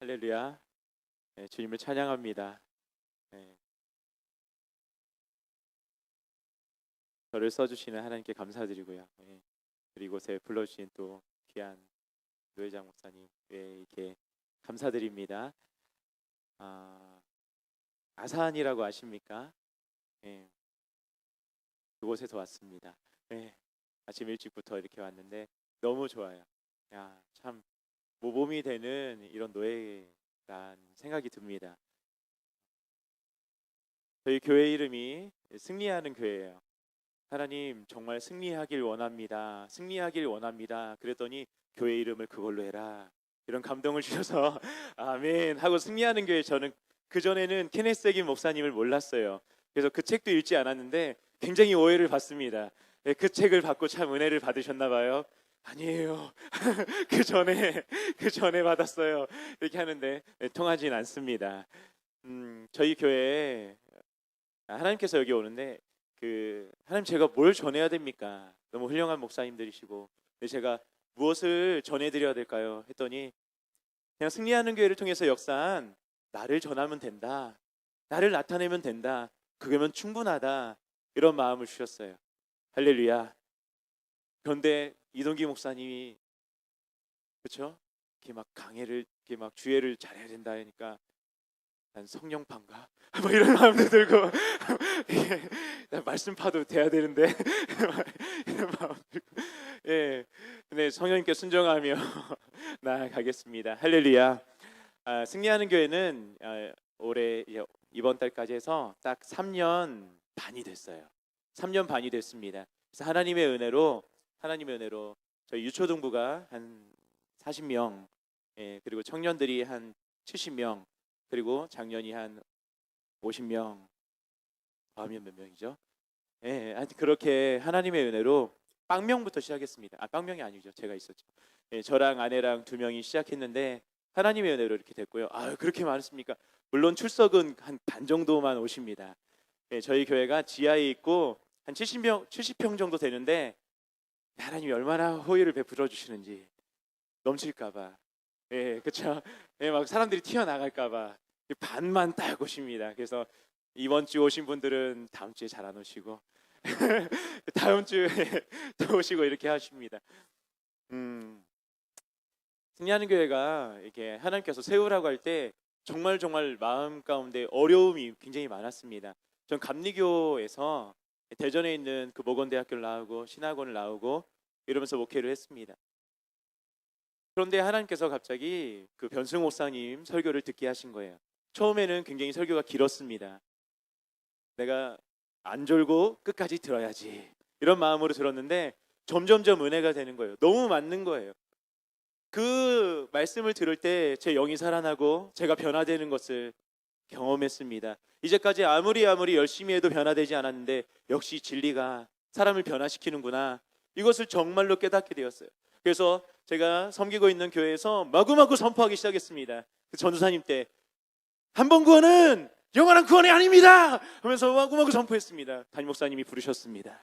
할렐루야. 네, 주님을 찬양합니다. 네, 저를 써주시는 하나님께 감사드리고요. 네, 그리고 이곳에 불러주신 또 귀한 노회장 목사님, 이렇게 감사드립니다. 아, 아산이라고 아십니까? 네, 그곳에서 왔습니다. 네, 아침 일찍부터 이렇게 왔는데 너무 좋아요. 야, 참 모범이 되는 이런 노예란 생각이 듭니다. 저희 교회 이름이 승리하는 교회예요. 하나님 정말 승리하길 원합니다. 승리하길 원합니다. 그랬더니 교회 이름을 그걸로 해라. 이런 감동을 주셔서 아멘 하고 승리하는 교회. 저는 그전에는 케네스 긴 목사님을 몰랐어요. 그래서 그 책도 읽지 않았는데 굉장히 오해를 받습니다. 네, 그 책을 받고 참 은혜를 받으셨나 봐요. 아니에요. 그 전에 받았어요. 이렇게 하는데 통하진 않습니다. 저희 교회에 하나님께서 여기 오는데 하나님 제가 뭘 전해야 됩니까? 너무 훌륭한 목사님들이시고 근데 제가 무엇을 전해드려야 될까요? 했더니 그냥 승리하는 교회를 통해서 역사한 나를 전하면 된다. 나를 나타내면 된다. 그거면 충분하다. 이런 마음을 주셨어요. 할렐루야. 그런데 이동기 목사님이 그렇죠? 이렇게 막 강해를 이렇게 막 주애를 잘해야 된다 하니까 난 성령파인가? 뭐 이런 마음도 들고 말씀파도 돼야 되는데 이런 마음 들고 예, 근데 성령님께 순종하며 나아가겠습니다. 할렐루야. 승리하는 교회는 올해 이번 달까지 해서 딱 3년 반이 됐어요. 3년 반이 됐습니다. 그래서 하나님의 은혜로 저희 유초등부가 한 40명, 그리고 청년들이 한 70명, 그리고 작년이 한 50명, 다음이 몇 명이죠? 하여튼 그렇게 하나님의 은혜로 빵명부터 시작했습니다. 빵명이 아니죠. 제가 있었죠. 저랑 아내랑 2명이 시작했는데 하나님의 은혜로 이렇게 됐고요. 그렇게 많습니까? 물론 출석은 한 반 정도만 오십니다. 저희 교회가 지하에 있고 한 70평 정도 되는데 하나님이 얼마나 호의를 베풀어 주시는지 넘칠까봐. 그렇죠. 막 사람들이 튀어나갈까봐 반만 딱 오십니다. 그래서 이번 주 오신 분들은 다음 주에 잘 안 오시고 다음 주에 또 오시고 이렇게 하십니다. 승리하는 교회가 이렇게 하나님께서 세우라고 할 때 정말 마음 가운데 어려움이 굉장히 많았습니다. 전 감리교에서 대전에 있는 그 모건대학교를 나오고 신학원을 나오고 이러면서 목회를 했습니다. 그런데 하나님께서 갑자기 그 변승 목사님 설교를 듣게 하신 거예요. 처음에는 굉장히 설교가 길었습니다. 내가 안 졸고 끝까지 들어야지 이런 마음으로 들었는데 점점점 은혜가 되는 거예요. 너무 맞는 거예요. 그 말씀을 들을 때 제 영이 살아나고 제가 변화되는 것을 경험했습니다. 이제까지 아무리 열심히 해도 변화되지 않았는데 역시 진리가 사람을 변화시키는구나. 이것을 정말로 깨닫게 되었어요. 그래서 제가 섬기고 있는 교회에서 마구마구 선포하기 시작했습니다. 그 전도사님 때 한 번 구원은 영원한 구원이 아닙니다 하면서 마구마구 선포했습니다. 담임 목사님이 부르셨습니다.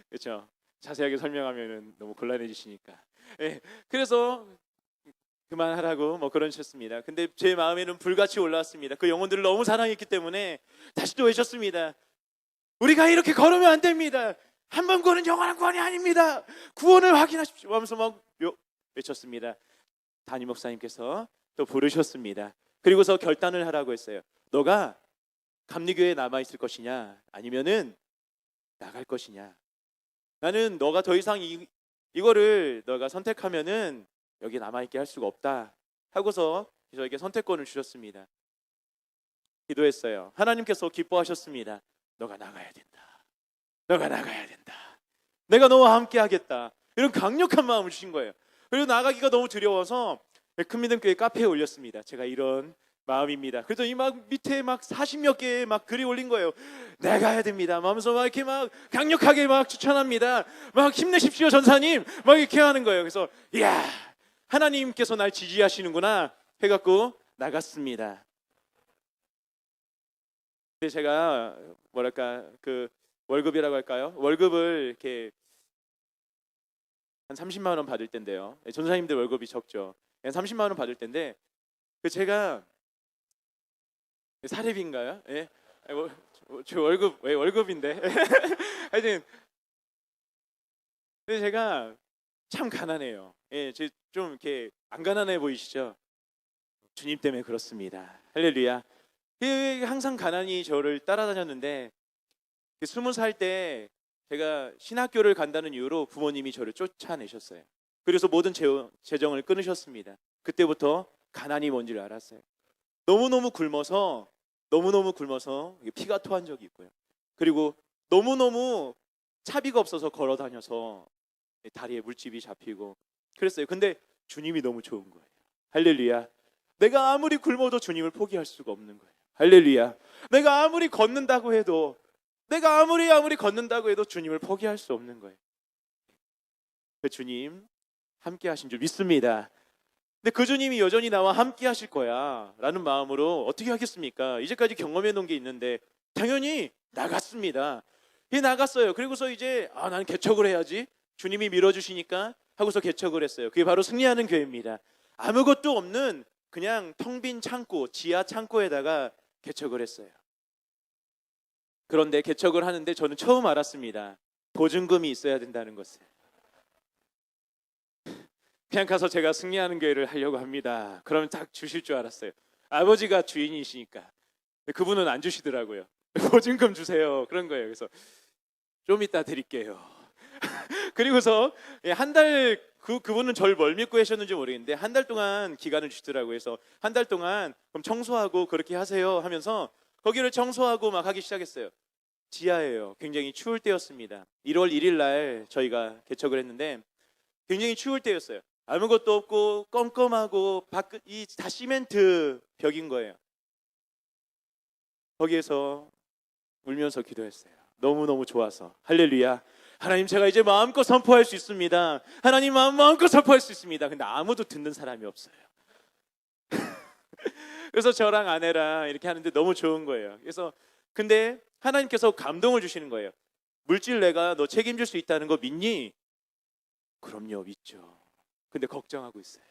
그렇죠. 자세하게 설명하면 너무 곤란해지시니까. 그래서 그만하라고 뭐 그러셨습니다. 근데 제 마음에는 불같이 올라왔습니다. 그 영혼들을 너무 사랑했기 때문에 다시 또 외쳤습니다. 우리가 이렇게 걸으면 안 됩니다. 한 번 구원은 영원한 구원이 아닙니다. 구원을 확인하십시오 하면서 막 외쳤습니다. 담임 목사님께서 또 부르셨습니다. 그리고서 결단을 하라고 했어요. 너가 감리교회에 남아있을 것이냐 아니면은 나갈 것이냐. 나는 너가 더 이상 이거를 너가 선택하면은 여기 남아있게 할 수가 없다 하고서 저에게 선택권을 주셨습니다. 기도했어요. 하나님께서 기뻐하셨습니다. 너가 나가야 된다. 너가 나가야 된다. 내가 너와 함께 하겠다. 이런 강력한 마음을 주신 거예요. 그리고 나가기가 너무 두려워서 큰 믿음교회 카페에 올렸습니다. 제가 이런 마음입니다. 그래서 막 밑에 막 40몇 개의 막 글이 올린 거예요. 나가야 됩니다. 하면서 막 이렇게 막 강력하게 막 추천합니다. 막 힘내십시오 전사님. 막 이렇게 하는 거예요. 그래서 이야 하나님께서 날 지지하시는구나 해갖고 나갔습니다. 근데 제가 뭐랄까 그 월급이라고 할까요? 월급을 이렇게 한 30만 원 받을 때인데요. 전사님들 월급이 적죠. 한 30만 원 받을 때인데 제가 사례비인가요? 예. 저 월급 왜 월급인데? 하여튼 근데 제가 참 가난해요. 예, 좀 이렇게 안 가난해 보이시죠? 주님 때문에 그렇습니다. 할렐루야. 항상 가난이 저를 따라다녔는데 20살 때 제가 신학교를 간다는 이유로 부모님이 저를 쫓아내셨어요. 그래서 모든 재정을 끊으셨습니다. 그때부터 가난이 뭔지를 알았어요. 너무너무 굶어서 피가 토한 적이 있고요. 그리고 너무너무 차비가 없어서 걸어 다녀서 다리에 물집이 잡히고 그랬어요. 근데 주님이 너무 좋은 거예요. 할렐루야. 내가 아무리 굶어도 주님을 포기할 수가 없는 거예요. 할렐루야. 내가 아무리 걷는다고 해도 걷는다고 해도 주님을 포기할 수 없는 거예요. 그 주님 함께 하신 줄 믿습니다. 근데 그 주님이 여전히 나와 함께 하실 거야 라는 마음으로 어떻게 하겠습니까? 이제까지 경험해 놓은 게 있는데 당연히 나갔습니다. 나갔어요. 그리고서 이제 나는 개척을 해야지. 주님이 밀어주시니까 하고서 개척을 했어요. 그게 바로 승리하는 교회입니다. 아무것도 없는 그냥 텅 빈 창고, 지하 창고에다가 개척을 했어요. 그런데 개척을 하는데 저는 처음 알았습니다. 보증금이 있어야 된다는 것을. 그냥 가서 제가 승리하는 교회를 하려고 합니다. 그러면 딱 주실 줄 알았어요. 아버지가 주인이시니까. 그분은 안 주시더라고요. 보증금 주세요. 그런 거예요. 그래서 좀 이따 드릴게요. 그리고서 한 달 그분은 저를 뭘 믿고 하셨는지 모르겠는데 한 달 동안 기간을 주시더라고요. 그래서 한 달 동안 그럼 청소하고 그렇게 하세요 하면서 거기를 청소하고 막 하기 시작했어요. 지하예요. 굉장히 추울 때였습니다. 1월 1일 날 저희가 개척을 했는데 굉장히 추울 때였어요. 아무것도 없고 껌껌하고 밖이 다 시멘트 벽인 거예요. 거기에서 울면서 기도했어요. 너무너무 좋아서. 할렐루야. 하나님, 제가 이제 마음껏 선포할 수 있습니다. 하나님, 마음껏 선포할 수 있습니다. 근데 아무도 듣는 사람이 없어요. 그래서 저랑 아내랑 이렇게 하는데 너무 좋은 거예요. 그래서 근데 하나님께서 감동을 주시는 거예요. 물질 내가 너 책임질 수 있다는 거 믿니? 그럼요, 믿죠. 근데 걱정하고 있어요.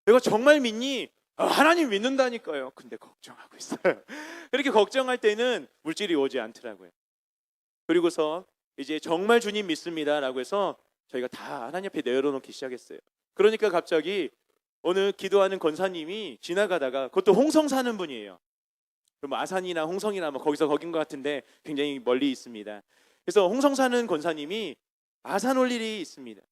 내가 정말 믿니? 하나님 믿는다니까요. 근데 걱정하고 있어요. 그렇게 걱정할 때는 물질이 오지 않더라고요. 그리고서 이제 정말 주님 믿습니다라고 해서 저희가 다 하나님 앞에 내려놓기 시작했어요. 그러니까 갑자기 어느 기도하는 권사님이 지나가다가, 그것도 홍성 사는 분이에요. 뭐 아산이나 홍성이나 뭐 거긴 것 같은데 굉장히 멀리 있습니다. 그래서 홍성 사는 권사님이 아산 올 일이 있습니다.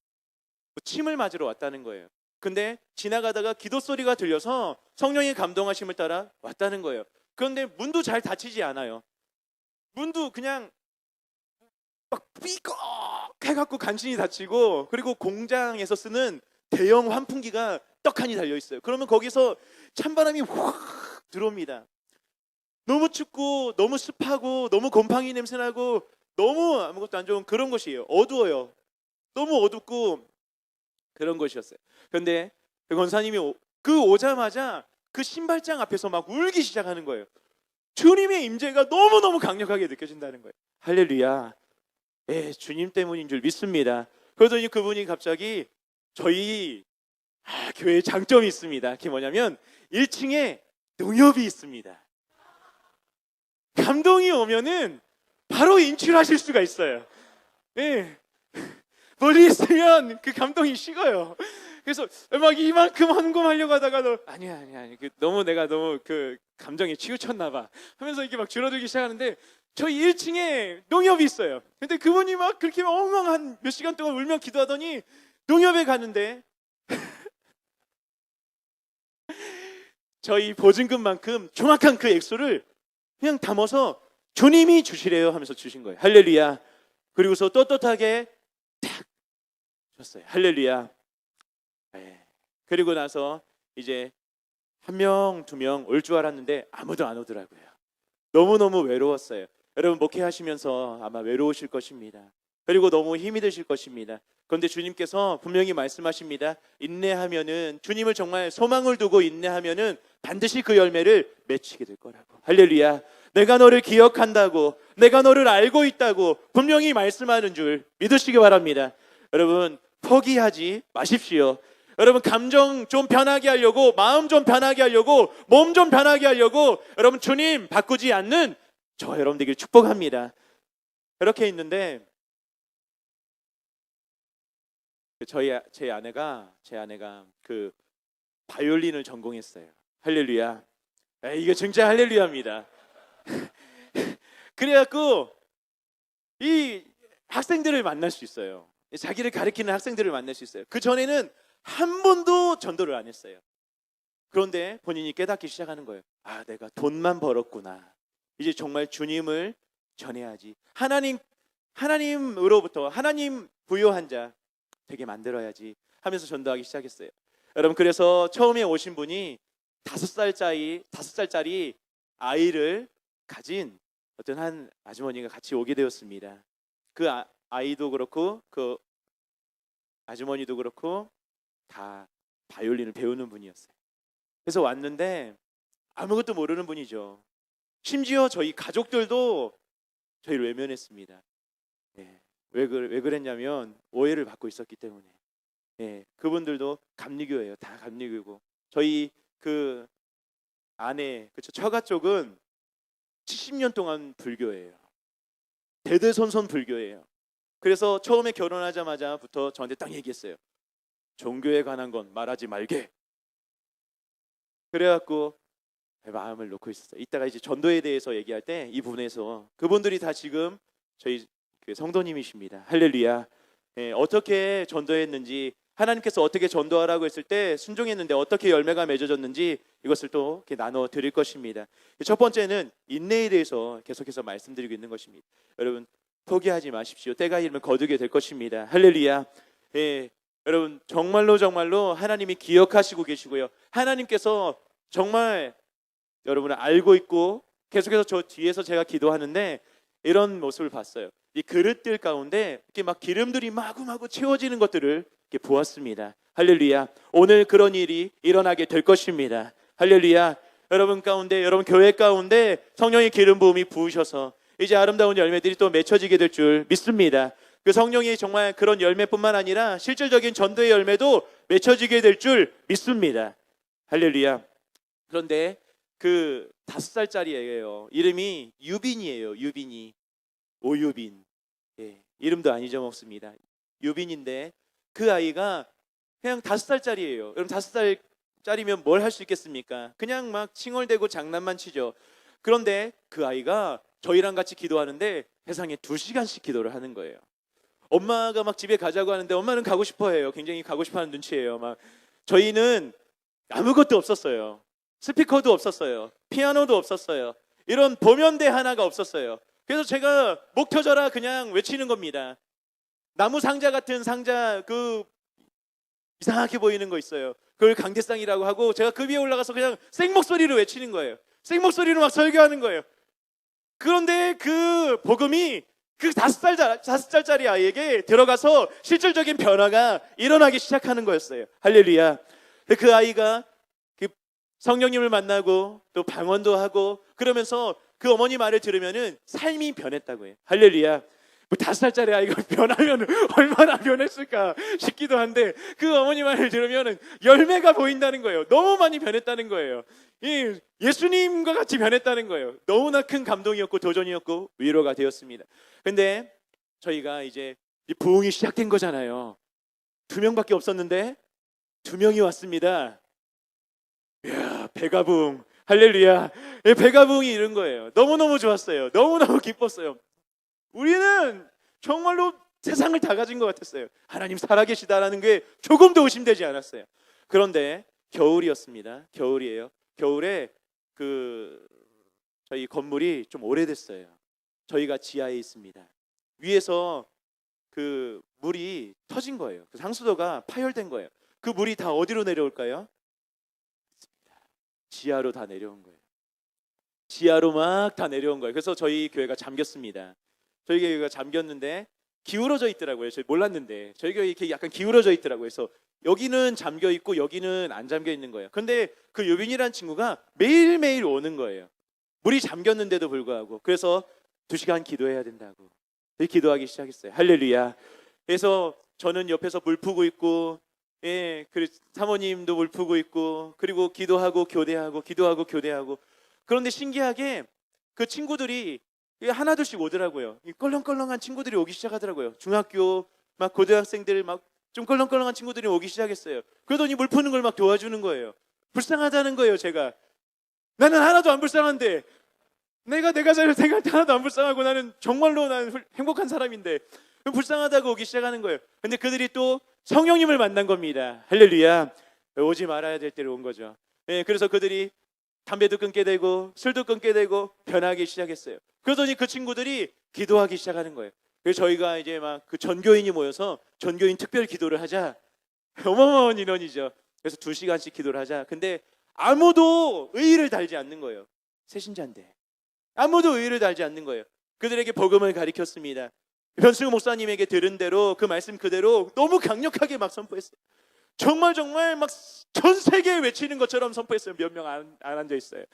침을 맞으러 왔다는 거예요. 근데 지나가다가 기도 소리가 들려서 성령의 감동하심을 따라 왔다는 거예요. 그런데 문도 잘 닫히지 않아요. 문도 그냥 막 삐걱 해갖고 간신히 닫히고, 그리고 공장에서 쓰는 대형 환풍기가 떡하니 달려 있어요. 그러면 거기서 찬바람이 확 들어옵니다. 너무 춥고 너무 습하고 너무 곰팡이 냄새나고 너무 아무것도 안 좋은 그런 곳이에요. 어두워요. 너무 어둡고 그런 곳이었어요. 그런데 그 권사님이 오자마자 그 신발장 앞에서 막 울기 시작하는 거예요. 주님의 임재가 너무너무 강력하게 느껴진다는 거예요. 할렐루야. 주님 때문인 줄 믿습니다. 그러더니 그분이 갑자기 저희 교회에 장점이 있습니다. 그게 뭐냐면 1층에 농협이 있습니다. 감동이 오면은 바로 인출하실 수가 있어요. 멀리 있으면 그 감동이 식어요. 그래서 막 이만큼 헌금하려고 하다가도 아니야. 내가 너무 그 감정에 치우쳤나 봐 하면서 이렇게 막 줄어들기 시작하는데, 저희 1층에 농협이 있어요. 근데 그분이 막 그렇게 엉엉 한 몇 시간 동안 울며 기도하더니 농협에 가는데 저희 보증금만큼 정확한 그 액수를 그냥 담아서 주님이 주시래요 하면서 주신 거예요. 할렐루야. 그리고서 떳떳하게 탁 줬어요. 할렐루야. 그리고 나서 이제 1명, 2명 올 줄 알았는데 아무도 안 오더라고요. 너무너무 외로웠어요. 여러분 목회하시면서 아마 외로우실 것입니다. 그리고 너무 힘이 드실 것입니다. 그런데 주님께서 분명히 말씀하십니다. 인내하면은, 주님을 정말 소망을 두고 인내하면은 반드시 그 열매를 맺히게 될 거라고. 할렐루야. 내가 너를 기억한다고, 내가 너를 알고 있다고 분명히 말씀하는 줄 믿으시기 바랍니다. 여러분, 포기하지 마십시오. 여러분, 감정 좀 변하게 하려고, 마음 좀 변하게 하려고, 몸 좀 변하게 하려고 여러분 주님 바꾸지 않는 저 여러분 되길 축복합니다. 이렇게 있는데 제 아내가 그 바이올린을 전공했어요. 할렐루야. 이게 진짜 할렐루야입니다. 그래갖고 이 학생들을 만날 수 있어요. 자기를 가르치는 학생들을 만날 수 있어요. 그 전에는 한 번도 전도를 안 했어요. 그런데 본인이 깨닫기 시작하는 거예요. 아, 내가 돈만 벌었구나. 이제 정말 주님을 전해야지. 하나님으로부터 하나님 부여한 자 되게 만들어야지 하면서 전도하기 시작했어요. 여러분, 그래서 처음에 오신 분이 5살짜리 아이를 가진 어떤 한 아주머니가 같이 오게 되었습니다. 그 아이도 그렇고 그 아주머니도 그렇고 다 바이올린을 배우는 분이었어요. 그래서 왔는데 아무것도 모르는 분이죠. 심지어 저희 가족들도 저희를 외면했습니다. 왜 그랬냐면 오해를 받고 있었기 때문에. 그분들도 감리교예요. 다 감리교고, 저희 그 아내, 그쵸, 처가 쪽은 70년 동안 불교예요. 대대손손 불교예요. 그래서 처음에 결혼하자마자부터 저한테 딱 얘기했어요. 종교에 관한 건 말하지 말게. 그래갖고 마음을 놓고 있었어요. 이따가 이제 전도에 대해서 얘기할 때 이 부분에서 그분들이 다 지금 저희 성도님이십니다. 할렐루야. 어떻게 전도했는지, 하나님께서 어떻게 전도하라고 했을 때 순종했는데 어떻게 열매가 맺어졌는지 이것을 또 이렇게 나눠 드릴 것입니다. 첫 번째는 인내에 대해서 계속해서 말씀드리고 있는 것입니다. 여러분, 포기하지 마십시오. 때가 이르면 거두게 될 것입니다. 할렐루야. 여러분, 정말로 하나님이 기억하시고 계시고요. 하나님께서 정말 여러분을 알고 있고, 계속해서 저 뒤에서 제가 기도하는데 이런 모습을 봤어요. 이 그릇들 가운데 이렇게 막 기름들이 마구마구 채워지는 것들을 이렇게 보았습니다. 할렐루야. 오늘 그런 일이 일어나게 될 것입니다. 할렐루야. 여러분 가운데, 여러분 교회 가운데 성령의 기름 부음이 부으셔서 이제 아름다운 열매들이 또 맺혀지게 될 줄 믿습니다. 그 성령이 정말 그런 열매뿐만 아니라 실질적인 전도의 열매도 맺혀지게 될 줄 믿습니다. 할렐루야. 그런데 그 5살짜리예요. 이름이 유빈이에요. 유빈이. 오유빈. 이름도 안 잊어먹습니다. 유빈인데 그 아이가 그냥 5살짜리예요. 여러분, 5살짜리면 뭘 할 수 있겠습니까? 그냥 막 칭얼대고 장난만 치죠. 그런데 그 아이가 저희랑 같이 기도하는데 세상에 2시간씩 기도를 하는 거예요. 엄마가 막 집에 가자고 하는데 엄마는 가고 싶어 해요. 굉장히 가고 싶어 하는 눈치예요. 막 저희는 아무것도 없었어요. 스피커도 없었어요. 피아노도 없었어요. 이런 보면대 하나가 없었어요. 그래서 제가 목 켜져라 그냥 외치는 겁니다. 나무 상자 같은 상자, 그 이상하게 보이는 거 있어요. 그걸 강대상이라고 하고 제가 그 위에 올라가서 그냥 생목소리로 외치는 거예요. 생목소리로 막 설교하는 거예요. 그런데 그 복음이 그 5살짜리 아이에게 들어가서 실질적인 변화가 일어나기 시작하는 거였어요. 할렐루야. 그 아이가 성령님을 만나고 또 방언도 하고 그러면서 그 어머니 말을 들으면은 삶이 변했다고 해요. 할렐루야. 뭐 5살짜리 아이가 변하면 얼마나 변했을까 싶기도 한데 그 어머니 말을 들으면은 열매가 보인다는 거예요. 너무 많이 변했다는 거예요. 예수님과 같이 변했다는 거예요. 너무나 큰 감동이었고 도전이었고 위로가 되었습니다. 근데 저희가 이제 부흥이 시작된 거잖아요. 2명밖에 없었는데 2명이 왔습니다. 이야, 배가부흥. 할렐루야. 배가부흥이 이런 거예요. 너무너무 좋았어요. 너무너무 기뻤어요. 우리는 정말로 세상을 다 가진 것 같았어요. 하나님 살아계시다라는 게 조금도 의심되지 않았어요. 그런데 겨울이었습니다. 겨울이에요. 겨울에 저희 건물이 좀 오래됐어요. 저희가 지하에 있습니다. 위에서 그 물이 터진 거예요. 그 상수도가 파열된 거예요. 그 물이 다 어디로 내려올까요? 지하로 다 내려온 거예요. 지하로 막 다 내려온 거예요. 그래서 저희 교회가 잠겼습니다. 저희 교회가 잠겼는데 기울어져 있더라고요. 저희 몰랐는데 저희 교회 이렇게 약간 기울어져 있더라고요. 그래서 여기는 잠겨 있고 여기는 안 잠겨 있는 거예요. 근데 그 유빈이라는 친구가 매일매일 오는 거예요. 물이 잠겼는데도 불구하고. 그래서 2시간 기도해야 된다고 기도하기 시작했어요. 할렐루야. 그래서 저는 옆에서 물 푸고 있고, 사모님도 물 푸고 있고, 그리고 기도하고 교대하고 기도하고 교대하고. 그런데 신기하게 그 친구들이 하나둘씩 오더라고요. 이 껄렁껄렁한 친구들이 오기 시작하더라고요. 중학교 막 고등학생들 막 좀 껄렁껄렁한 친구들이 오기 시작했어요. 그러더니 물 푸는 걸 막 도와주는 거예요. 불쌍하다는 거예요. 제가 나는 하나도 안 불쌍한데, 내가 생각할 때 하나도 안 불쌍하고 나는 정말로 나는 행복한 사람인데 불쌍하다고 오기 시작하는 거예요. 근데 그들이 또 성령님을 만난 겁니다. 할렐루야. 오지 말아야 될 때로 온 거죠. 그래서 그들이 담배도 끊게 되고 술도 끊게 되고 변하기 시작했어요. 그러더니 그 친구들이 기도하기 시작하는 거예요. 그래서 저희가 이제 막 그 전교인이 모여서 전교인 특별 기도를 하자. 어마어마한 인원이죠. 그래서 2시간씩 기도를 하자. 근데 아무도 의의를 달지 않는 거예요. 새신자인데 아무도 의의를 달지 않는 거예요. 그들에게 복음을 가르쳤습니다. 변승우 목사님에게 들은 대로 그 말씀 그대로 너무 강력하게 막 선포했어요. 정말 막 전 세계에 외치는 것처럼 선포했어요. 몇 명 안 앉아 있어요.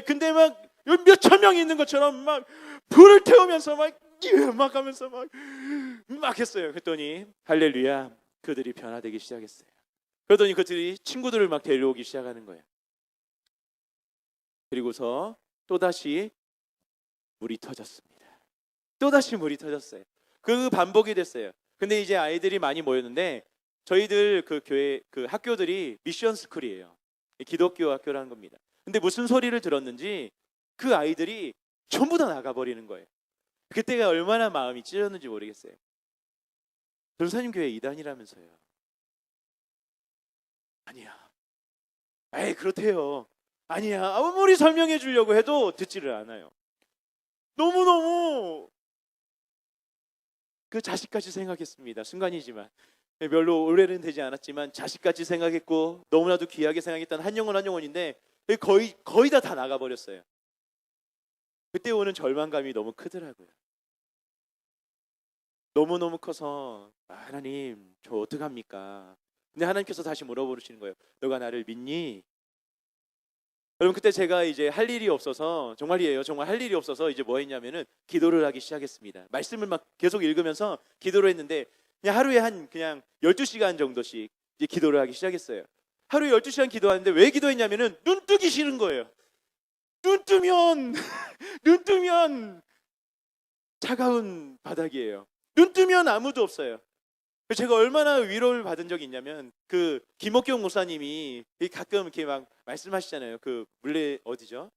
근데 막 몇천 명이 있는 것처럼 막 불을 태우면서 막 하면서 막 했어요. 그랬더니 할렐루야, 그들이 변화되기 시작했어요. 그러더니 그들이 친구들을 막 데려오기 시작하는 거예요. 그리고서 또다시 물이 터졌습니다. 또다시 물이 터졌어요. 그 반복이 됐어요. 근데 이제 아이들이 많이 모였는데 저희들 그 교회 그 학교들이 미션 스쿨이에요. 기독교 학교라는 겁니다. 근데 무슨 소리를 들었는지 그 아이들이 전부 다 나가버리는 거예요. 그때가 얼마나 마음이 찢었는지 모르겠어요. 전사님 교회 이단이라면서요. 아니야. 에이 그렇대요. 아니야. 아무리 설명해 주려고 해도 듣지를 않아요. 너무너무 그 자식같이 생각했습니다. 순간이지만. 별로 오래는 되지 않았지만 자식같이 생각했고 너무나도 귀하게 생각했던 한 영혼인데 거의 다 나가버렸어요. 그때 오는 절망감이 너무 크더라고요. 너무너무 커서 하나님 저 어떡합니까? 근데 하나님께서 다시 물어보시는 거예요. 너가 나를 믿니? 여러분 그때 제가 이제 할 일이 없어서 정말이에요. 정말 할 일이 없어서 이제 뭐 했냐면은 기도를 하기 시작했습니다. 말씀을 막 계속 읽으면서 기도를 했는데 그냥 하루에 그냥 12시간 정도씩 이제 기도를 하기 시작했어요. 하루에 12시간 기도하는데 왜 기도했냐면은 눈 뜨기 싫은 거예요. 눈 뜨면 차가운 바닥이에요. 눈 뜨면 아무도 없어요. 제가 얼마나 위로를 받은 적이 있냐면 그 김옥경 목사님이 가끔 이렇게 막 말씀하시잖아요. 그 물레 어디죠?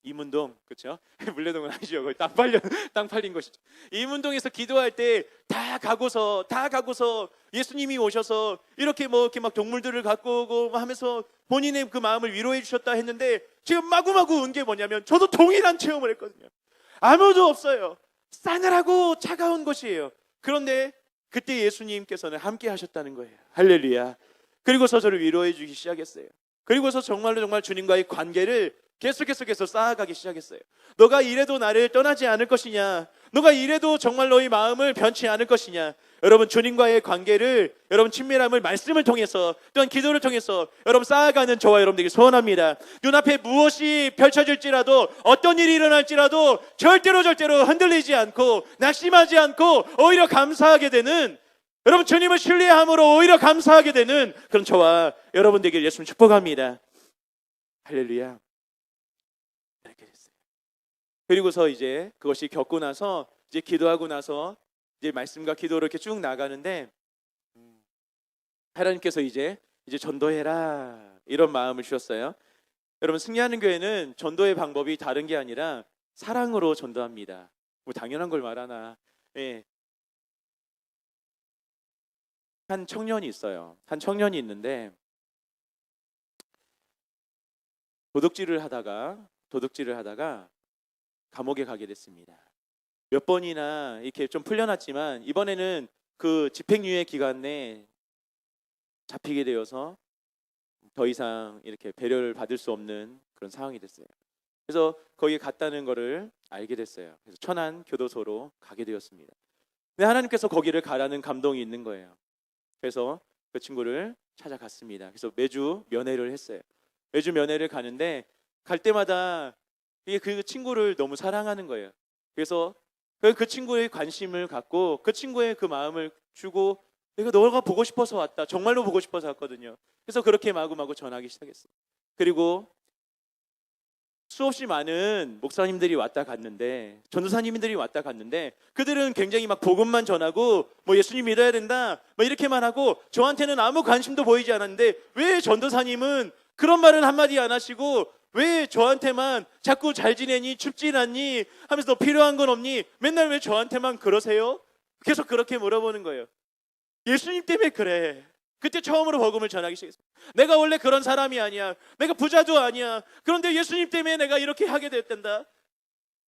이문동 그렇죠? 물레동은 아니죠. 거기 땅 팔린 것이죠. 이문동에서 기도할 때 다 가고서 예수님이 오셔서 이렇게 막 동물들을 갖고 오고 하면서 본인의 그 마음을 위로해 주셨다 했는데 지금 마구마구 온 게 뭐냐면 저도 동일한 체험을 했거든요. 아무도 없어요. 싸늘하고 차가운 것이에요. 그런데 그때 예수님께서는 함께 하셨다는 거예요. 할렐루야. 그리고서 저를 위로해 주기 시작했어요. 그리고서 정말 주님과의 관계를 계속해서 쌓아가기 시작했어요. 너가 이래도 나를 떠나지 않을 것이냐? 너가 이래도 정말 너의 마음을 변치 않을 것이냐? 여러분 주님과의 관계를 여러분 친밀함을 말씀을 통해서 또한 기도를 통해서 여러분 쌓아가는 저와 여러분들에게 소원합니다. 눈앞에 무엇이 펼쳐질지라도 어떤 일이 일어날지라도 절대로 흔들리지 않고 낙심하지 않고 오히려 감사하게 되는 여러분 주님을 신뢰함으로 오히려 감사하게 되는 그런 저와 여러분들에게 예수님 축복합니다. 할렐루야. 이렇게 됐어요. 그리고서 이제 그것이 겪고 나서 이제 기도하고 나서 이제 말씀과 기도로 이렇게 쭉 나가는데 하나님께서 이제 전도해라 이런 마음을 주셨어요. 여러분 승리하는 교회는 전도의 방법이 다른 게 아니라 사랑으로 전도합니다. 뭐 당연한 걸 말하나. 예. 한 청년이 있어요. 한 청년이 있는데 도둑질을 하다가 감옥에 가게 됐습니다. 몇 번이나 이렇게 좀 풀려났지만 이번에는 그 집행유예 기간 내에 잡히게 되어서 더 이상 이렇게 배려를 받을 수 없는 그런 상황이 됐어요. 그래서 거기에 갔다는 거를 알게 됐어요. 그래서 천안 교도소로 가게 되었습니다. 근데 하나님께서 거기를 가라는 감동이 있는 거예요. 그래서 그 친구를 찾아갔습니다. 그래서 매주 면회를 했어요. 매주 면회를 가는데 갈 때마다 그 친구를 너무 사랑하는 거예요. 그래서 그 친구의 관심을 갖고 그 친구의 그 마음을 주고 내가 너가 보고 싶어서 왔다. 정말로 보고 싶어서 왔거든요. 그래서 그렇게 마구마구 전하기 시작했어요. 그리고 수없이 많은 목사님들이 왔다 갔는데, 전도사님들이 왔다 갔는데, 그들은 굉장히 막 복음만 전하고 뭐 예수님 믿어야 된다 뭐 이렇게만 하고 저한테는 아무 관심도 보이지 않았는데, 왜 전도사님은 그런 말은 한마디 안 하시고 왜 저한테만 자꾸 잘 지내니, 춥진 않니 하면서 너 필요한 건 없니, 맨날 왜 저한테만 그러세요? 계속 그렇게 물어보는 거예요. 예수님 때문에 그래. 그때 처음으로 복음을 전하기 시작했어요. 내가 원래 그런 사람이 아니야. 내가 부자도 아니야. 그런데 예수님 때문에 내가 이렇게 하게 됐단다.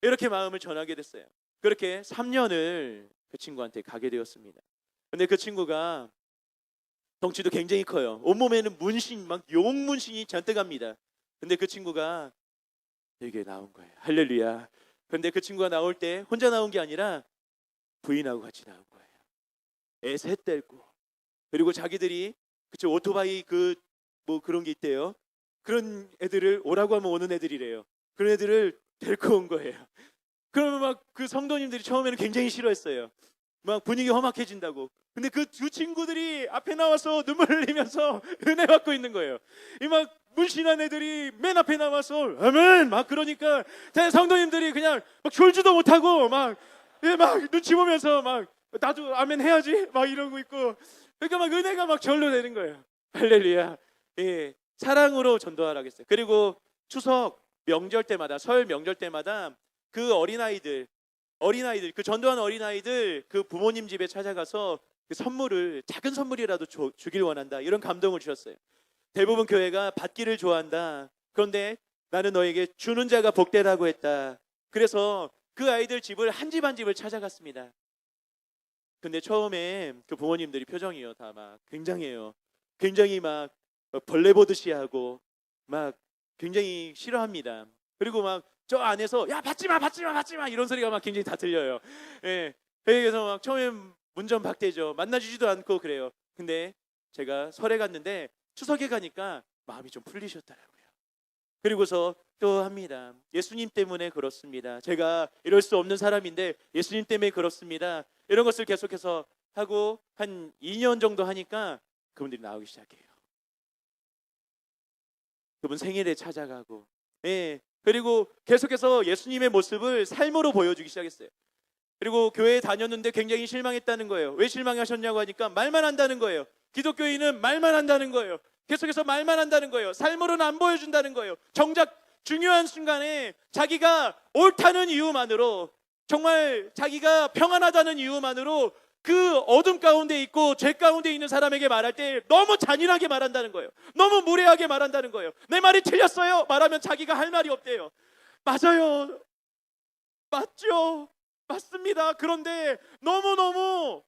이렇게 마음을 전하게 됐어요. 그렇게 3년을 그 친구한테 가게 되었습니다. 근데 그 친구가 덩치도 굉장히 커요. 온몸에는 문신, 막 용 문신이 잔뜩 합니다. 근데 그 친구가 여기에 나온 거예요. 할렐루야. 근데 그 친구가 나올 때 혼자 나온 게 아니라 부인하고 같이 나온 거예요. 애 셋 데리고. 그리고 자기들이 그쵸, 오토바이 그 뭐 그런 게 있대요. 그런 애들을 오라고 하면 오는 애들이래요. 그런 애들을 데리고 온 거예요. 그러면 막 그 성도님들이 처음에는 굉장히 싫어했어요. 막 분위기 험악해진다고. 근데 그 두 친구들이 앞에 나와서 눈물 흘리면서 은혜 받고 있는 거예요. 이 막 물씬한 애들이 맨 앞에 나와서 아멘 막 그러니까 성도님들이 그냥 막 졸지도 못하고 막 눈치 보면서 막 나도 아멘 해야지 막 이러고 있고, 그러니까 막 은혜가 막 절로 되는 거예요. 할렐루야. 예, 사랑으로 전도하라고 했어요. 그리고 추석 명절 때마다, 설 명절 때마다 그 어린아이들 그 전도한 어린아이들 그 부모님 집에 찾아가서 그 선물을, 작은 선물이라도 주길 원한다, 이런 감동을 주셨어요. 대부분 교회가 받기를 좋아한다. 그런데 나는 너에게 주는 자가 복되다고 했다. 그래서 그 아이들 집을 한 집 한 집을 찾아갔습니다. 근데 처음에 그 부모님들이 표정이요, 다 막 굉장해요. 굉장히 막 벌레 보듯이 하고 막 굉장히 싫어합니다. 그리고 막 저 안에서 야 받지 마 이런 소리가 막 굉장히 다 들려요. 예, 그래서 막 처음엔 문전박대죠. 만나주지도 않고 그래요. 근데 제가 설에 갔는데 추석에 가니까 마음이 좀 풀리셨더라고요. 그리고서 또 합니다. 예수님 때문에 그렇습니다. 제가 이럴 수 없는 사람인데 예수님 때문에 그렇습니다. 이런 것을 계속해서 하고 한 2년 정도 하니까 그분들이 나오기 시작해요. 그분 생일에 찾아가고, 예, 그리고 계속해서 예수님의 모습을 삶으로 보여주기 시작했어요. 그리고 교회에 다녔는데 굉장히 실망했다는 거예요. 왜 실망하셨냐고 하니까 말만 한다는 거예요. 기독교인은 말만 한다는 거예요. 계속해서 말만 한다는 거예요. 삶으로는 안 보여준다는 거예요. 정작 중요한 순간에 자기가 옳다는 이유만으로, 정말 자기가 평안하다는 이유만으로 그 어둠 가운데 있고 죄 가운데 있는 사람에게 말할 때 너무 잔인하게 말한다는 거예요. 너무 무례하게 말한다는 거예요. 내 말이 틀렸어요 말하면 자기가 할 말이 없대요. 맞아요, 맞죠, 맞습니다. 그런데 너무너무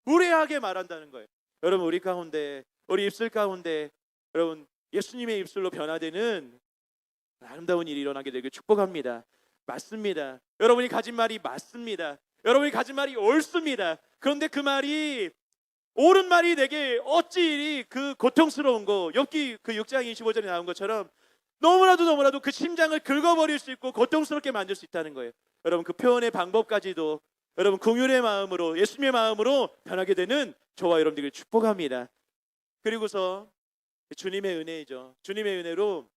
무례하게 말한다는 거예요. 여러분, 우리 가운데, 우리 입술 가운데 여러분 예수님의 입술로 변화되는 아름다운 일이 일어나게 되길 축복합니다. 맞습니다. 여러분이 가진 말이 맞습니다. 여러분이 가진 말이 옳습니다. 그런데 그 말이, 옳은 말이 내게 어찌 이리 그 고통스러운 거, 욥기 그 6장 25절에 나온 것처럼 너무나도 그 심장을 긁어버릴 수 있고 고통스럽게 만들 수 있다는 거예요. 여러분, 그 표현의 방법까지도 여러분 긍휼의 마음으로, 예수님의 마음으로 변하게 되는 저와 여러분들을 축복합니다. 그리고서 주님의 은혜이죠. 주님의 은혜로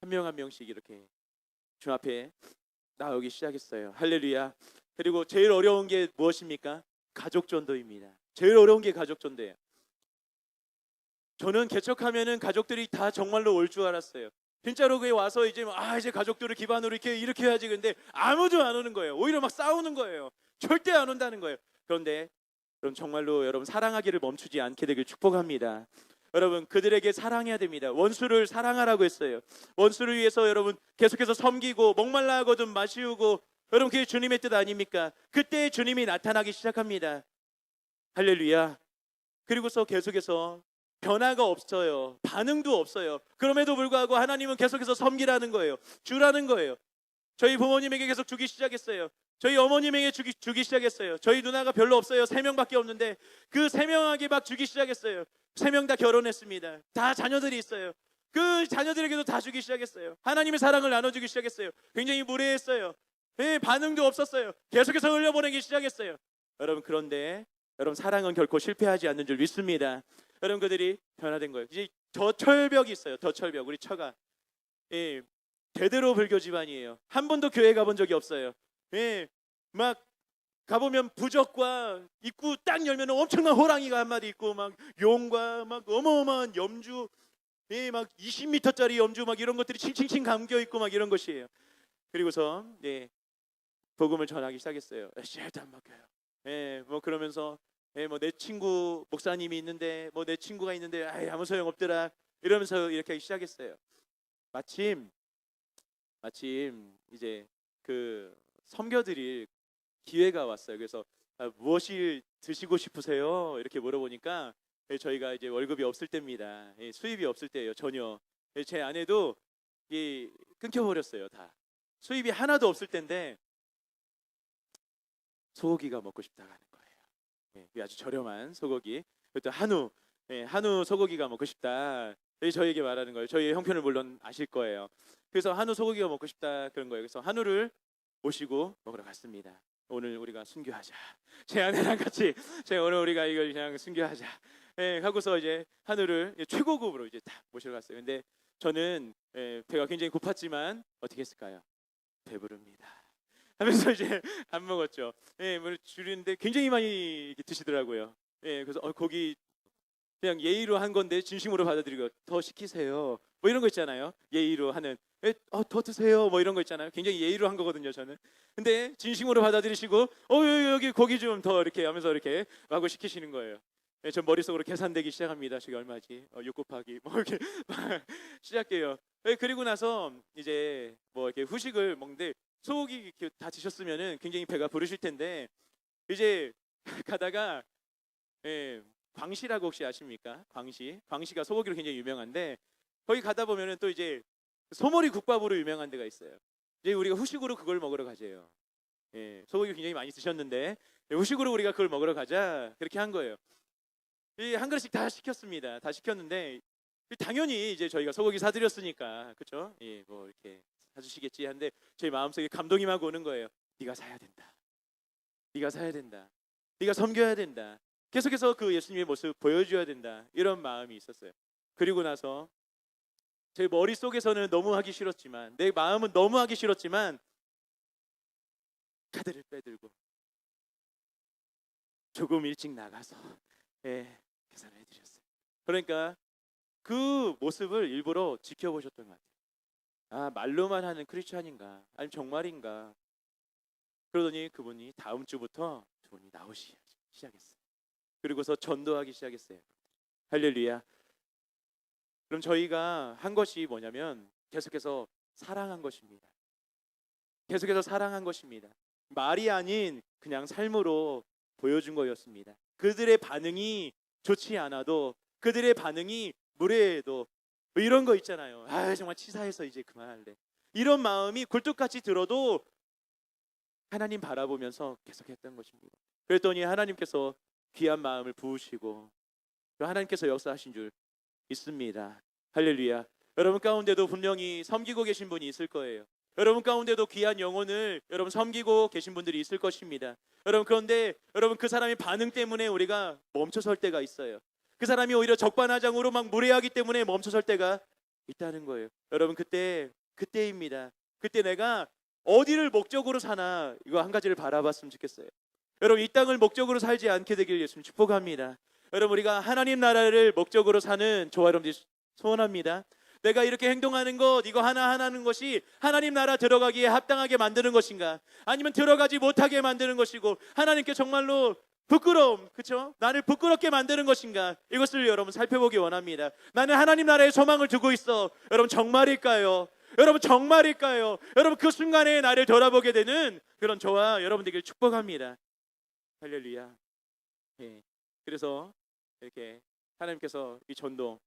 한 명 한 명씩 이렇게 주 앞에 나오기 시작했어요. 할렐루야. 그리고 제일 어려운 게 무엇입니까? 가족 전도입니다. 제일 어려운 게 가족 전도예요. 저는 개척하면은 가족들이 다 정말로 올 줄 알았어요. 진짜로 그에 와서 이제 이제 가족들을 기반으로 이렇게 해야지. 근데 아무도 안 오는 거예요. 오히려 막 싸우는 거예요. 절대 안 온다는 거예요. 그런데 여러분, 정말로 여러분 사랑하기를 멈추지 않게 되길 축복합니다. 여러분, 그들에게 사랑해야 됩니다. 원수를 사랑하라고 했어요. 원수를 위해서 여러분 계속해서 섬기고, 목말라 하거든 마시우고, 여러분 그게 주님의 뜻 아닙니까? 그때 주님이 나타나기 시작합니다. 할렐루야. 그리고서 계속해서 변화가 없어요. 반응도 없어요. 그럼에도 불구하고 하나님은 계속해서 섬기라는 거예요. 주라는 거예요. 저희 부모님에게 계속 주기 시작했어요. 저희 어머님에게 주기 시작했어요. 저희 누나가 별로 없어요. 3명밖에 없는데 그 3명에게 막 주기 시작했어요. 3명 다 결혼했습니다. 다 자녀들이 있어요. 그 자녀들에게도 다 주기 시작했어요. 하나님의 사랑을 나눠주기 시작했어요. 굉장히 무례했어요. 예, 반응도 없었어요. 계속해서 흘려보내기 시작했어요. 여러분, 그런데 여러분, 사랑은 결코 실패하지 않는 줄 믿습니다. 여러분, 그들이 변화된 거예요. 이제 더 철벽이 있어요. 더 철벽. 우리 처가, 예, 대대로 불교 집안이에요. 한 번도 교회 가본 적이 없어요. 예, 막 가보면 부적과 입구 딱 열면 엄청난 호랑이가 한 마리 있고, 막 용과 막 어마어마한 염주, 예, 막 20m짜리 염주 막 이런 것들이 칭칭칭 감겨 있고 막 이런 것이에요. 그리고서 예, 복음을 전하기 시작했어요. 씨알도 안 먹혀요. 예, 뭐 그러면서 예, 뭐 내 친구 목사님이 있는데, 뭐 내 친구가 있는데, 아이, 아무 소용 없더라 이러면서 이렇게 하기 시작했어요. 마침 이제 그 섬겨드릴 기회가 왔어요. 그래서 무엇이 드시고 싶으세요? 이렇게 물어보니까 예, 저희가 이제 월급이 없을 때입니다. 예, 수입이 없을 때예요. 전혀. 예, 제 아내도 끊겨버렸어요. 다 수입이 하나도 없을 때인데 소고기가 먹고 싶다고 하는 거예요. 예, 아주 저렴한 소고기, 그것도 한우, 예, 한우 소고기가 먹고 싶다. 예, 저희에게 말하는 거예요. 저희 형편을 물론 아실 거예요. 그래서 한우 소고기가 먹고 싶다 그런 거예요. 그래서 한우를 모시고 먹으러 갔습니다. 오늘 우리가 순교하자. 제 아내랑 같이 오늘 우리가 이걸 그냥 순교하자. 예, 하고서 이제 한우를 최고급으로 이제 딱 모시러 갔어요. 근데 저는 예, 배가 굉장히 고팠지만 어떻게 했을까요? 배부릅니다. 하면서 이제 안 먹었죠. 예, 뭐 줄이는데 굉장히 많이 드시더라고요. 예, 그래서 거기 그냥 예의로 한 건데 진심으로 받아들이고 더 시키세요. 뭐 이런 거 있잖아요. 예의로 하는 예, 더 드세요. 뭐 이런 거 있잖아요. 굉장히 예의로 한 거거든요, 저는. 근데 진심으로 받아들이시고 여기 고기 좀 더 이렇게 하면서 이렇게 하고 시키시는 거예요. 예, 전 머릿속으로 계산되기 시작합니다. 저게 얼마지? 6 곱하기 뭐 이렇게 시작해요. 예, 그리고 나서 이제 뭐 이렇게 후식을 먹는데 소고기 이렇게 다 드셨으면은 굉장히 배가 부르실 텐데 이제 가다가 예, 광시라고 혹시 아십니까? 광시가 소고기로 굉장히 유명한데 거기 가다 보면은 또 이제 소머리 국밥으로 유명한 데가 있어요. 이제 우리가 후식으로 그걸 먹으러 가재요. 예, 소고기 굉장히 많이 드셨는데 후식으로 우리가 그걸 먹으러 가자 그렇게 한 거예요. 한 그릇씩 다 시켰습니다. 다 시켰는데 당연히 이제 저희가 소고기 사드렸으니까 그렇죠? 예, 뭐 이렇게 사주시겠지 하는데 제 마음속에 감동이 막 오는 거예요. 네가 사야 된다. 네가 사야 된다. 네가 섬겨야 된다. 계속해서 그 예수님의 모습 보여줘야 된다. 이런 마음이 있었어요. 그리고 나서 제 머릿속에서는 너무 하기 싫었지만, 내 마음은 너무 하기 싫었지만 카드를 빼들고 조금 일찍 나가서 예, 계산을 해드렸어요. 그러니까 그 모습을 일부러 지켜보셨던 것 같아요. 아, 말로만 하는 크리스찬인가? 아니면 정말인가? 그러더니 그분이 다음 주부터 두 분이 나오시기 시작했어요. 그리고서 전도하기 시작했어요. 할렐루야. 그럼 저희가 한 것이 뭐냐면 계속해서 사랑한 것입니다. 계속해서 사랑한 것입니다. 말이 아닌 그냥 삶으로 보여준 거였습니다. 그들의 반응이 좋지 않아도, 그들의 반응이 무례해도 뭐 이런 거 있잖아요. 아, 정말 치사해서 이제 그만할래. 이런 마음이 굴뚝같이 들어도 하나님 바라보면서 계속했던 것입니다. 그랬더니 하나님께서 귀한 마음을 부으시고 하나님께서 역사하신 줄 있습니다. 할렐루야. 여러분 가운데도 분명히 섬기고 계신 분이 있을 거예요. 여러분 가운데도 귀한 영혼을 여러분 섬기고 계신 분들이 있을 것입니다. 여러분, 그런데 여러분 그 사람의 반응 때문에 우리가 멈춰설 때가 있어요. 그 사람이 오히려 적반하장으로 막 무례하기 때문에 멈춰설 때가 있다는 거예요. 여러분, 그때입니다. 그때 내가 어디를 목적으로 사나, 이거 한 가지를 바라봤으면 좋겠어요. 여러분, 이 땅을 목적으로 살지 않게 되길 예수님 축복합니다. 여러분, 우리가 하나님 나라를 목적으로 사는 저와 여러분들이 소원합니다. 내가 이렇게 행동하는 것, 이거 하나 하는 것이 하나님 나라 들어가기에 합당하게 만드는 것인가, 아니면 들어가지 못하게 만드는 것이고 하나님께 정말로 부끄러움, 그렇죠? 나를 부끄럽게 만드는 것인가, 이것을 여러분 살펴보기 원합니다. 나는 하나님 나라에 소망을 두고 있어. 여러분, 정말일까요? 여러분, 정말일까요? 여러분, 그 순간에 나를 돌아보게 되는 그런 저와 여러분들에게 축복합니다. 할렐루야. 예. 그래서 이렇게 하나님께서 이 전도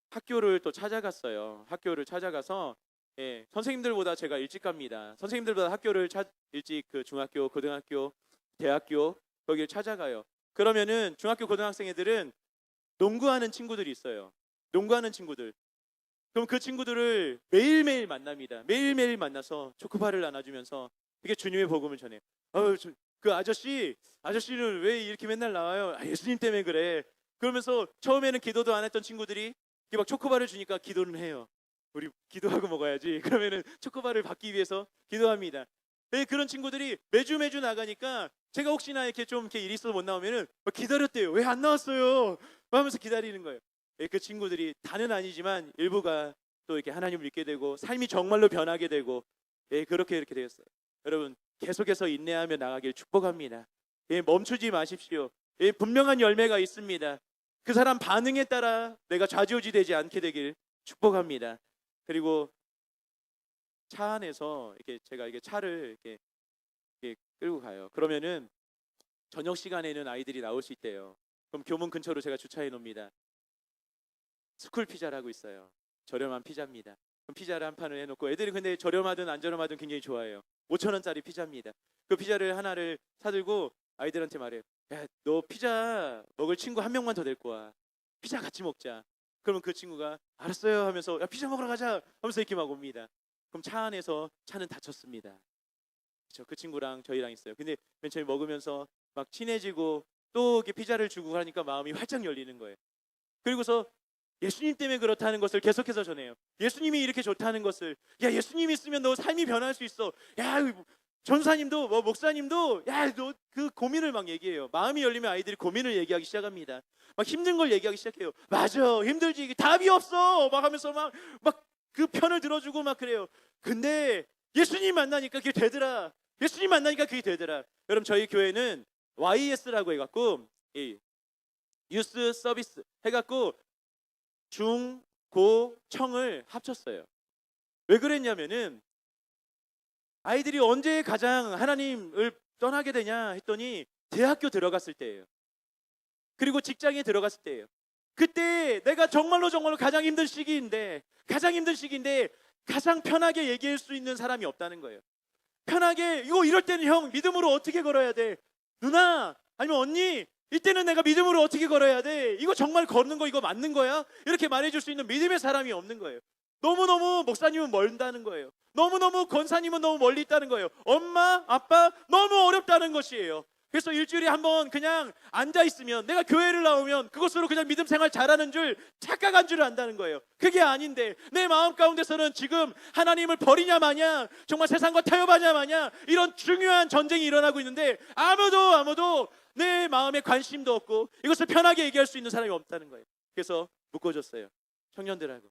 학교를 또 찾아갔어요. 학교를 찾아가서 예, 선생님들보다 제가 일찍 갑니다. 선생님들보다 학교를 일찍 그 중학교, 고등학교, 대학교 거기를 찾아가요. 그러면은 중학교 고등학생 애들은 농구하는 친구들이 있어요. 농구하는 친구들. 그럼 그 친구들을 매일매일 만납니다. 매일매일 만나서 초코바를 나눠주면서 이게 주님의 복음을 전해요. 그 아저씨는 왜 이렇게 맨날 나와요? 예수님 때문에 그래. 그러면서 처음에는 기도도 안 했던 친구들이 이렇게 막 초코바를 주니까 기도는 해요. 우리 기도하고 먹어야지. 그러면은 초코바를 받기 위해서 기도합니다. 네, 그런 친구들이 매주 나가니까 제가 혹시나 이렇게 좀 이렇게 일이 있어서 못 나오면은 막 기다렸대요. 왜 안 나왔어요? 하면서 기다리는 거예요. 네, 그 친구들이 다는 아니지만 일부가 또 이렇게 하나님을 믿게 되고 삶이 정말로 변하게 되고, 예, 그렇게 이렇게 되었어요. 여러분 계속해서 인내하며 나가길 축복합니다. 예, 멈추지 마십시오. 예, 분명한 열매가 있습니다. 그 사람 반응에 따라 내가 좌지우지되지 않게 되길 축복합니다. 그리고 차 안에서 이렇게 제가 이게 차를 이렇게 끌고 가요. 그러면은 저녁 시간에는 아이들이 나올 수 있대요. 그럼 교문 근처로 제가 주차해 놓습니다. 스쿨 피자라고 있어요. 저렴한 피자입니다. 그럼 피자를 한 판을 해놓고 애들이 근데 저렴하든 안 저렴하든 굉장히 좋아해요. 5,000원짜리 피자입니다. 그 피자를 하나를 사들고 아이들한테 말해요. 야, 너 피자 먹을 친구 한 명만 더 데리고 와. 피자 같이 먹자. 그러면 그 친구가 알았어요 하면서 야, 피자 먹으러 가자 하면서 이렇게 막 옵니다. 그럼 차 안에서 차는 닫혔습니다. 그렇죠? 그 친구랑 저희랑 있어요. 근데 맨 처음에 먹으면서 막 친해지고 또 이렇게 피자를 주고 하니까 마음이 활짝 열리는 거예요. 그리고서 예수님 때문에 그렇다는 것을 계속해서 전해요. 예수님이 이렇게 좋다는 것을, 야, 예수님이 있으면 너 삶이 변할 수 있어. 야, 전사님도 목사님도 야, 너 그 고민을 막 얘기해요. 마음이 열리면 아이들이 고민을 얘기하기 시작합니다. 막 힘든 걸 얘기하기 시작해요. 맞아, 힘들지, 이게 답이 없어 막 하면서 막 그 편을 들어주고 막 그래요. 근데 예수님 만나니까 그게 되더라. 예수님 만나니까 그게 되더라. 여러분 저희 교회는 YS라고 해갖고 이 유스 서비스 해갖고 중, 고, 청을 합쳤어요. 왜 그랬냐면은 아이들이 언제 가장 하나님을 떠나게 되냐 했더니 대학교 들어갔을 때예요. 그리고 직장에 들어갔을 때예요. 그때 내가 정말로 가장 힘든 시기인데 가장 편하게 얘기할 수 있는 사람이 없다는 거예요. 편하게 이럴 때는 형 믿음으로 어떻게 걸어야 돼? 누나 아니면 언니 이때는 내가 믿음으로 어떻게 걸어야 돼? 이거 정말 걷는 거 이거 맞는 거야? 이렇게 말해줄 수 있는 믿음의 사람이 없는 거예요. 너무너무 목사님은 멀다는 거예요. 너무너무 권사님은 너무 멀리 있다는 거예요. 엄마, 아빠 너무 어렵다는 것이에요. 그래서 일주일에 한번 그냥 앉아있으면 내가 교회를 나오면 그것으로 그냥 믿음 생활 잘하는 줄 착각한 줄 안다는 거예요. 그게 아닌데 내 마음 가운데서는 지금 하나님을 버리냐 마냐 정말 세상과 타협하냐 마냐 이런 중요한 전쟁이 일어나고 있는데 아무도 내 마음에 관심도 없고 이것을 편하게 얘기할 수 있는 사람이 없다는 거예요. 그래서 묶어줬어요. 청년들하고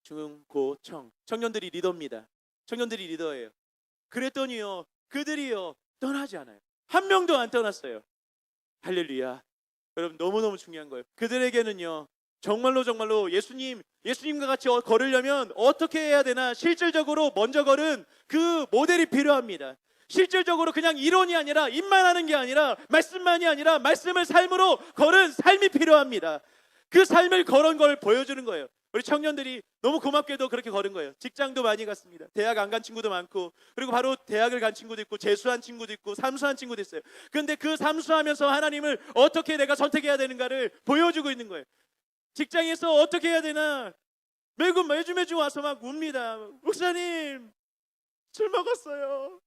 중, 고, 청 청년들이 리더입니다. 청년들이 리더예요. 그랬더니요 그들이요 떠나지 않아요. 한 명도 안 떠났어요. 할렐루야. 여러분 너무너무 중요한 거예요. 그들에게는요 정말로 예수님과 같이 걸으려면 어떻게 해야 되나 실질적으로 먼저 걸은 그 모델이 필요합니다. 실질적으로 그냥 이론이 아니라 입만 하는 게 아니라 말씀만이 아니라 말씀을 삶으로 걸은 삶이 필요합니다. 그 삶을 걸은 걸 보여주는 거예요. 우리 청년들이 너무 고맙게도 그렇게 걸은 거예요. 직장도 많이 갔습니다. 대학 안 간 친구도 많고 그리고 바로 대학을 간 친구도 있고 재수한 친구도 있고 삼수한 친구도 있어요. 근데 그 삼수하면서 하나님을 어떻게 내가 선택해야 되는가를 보여주고 있는 거예요. 직장에서 어떻게 해야 되나 매주 와서 막 웁니다. 목사님 술 먹었어요.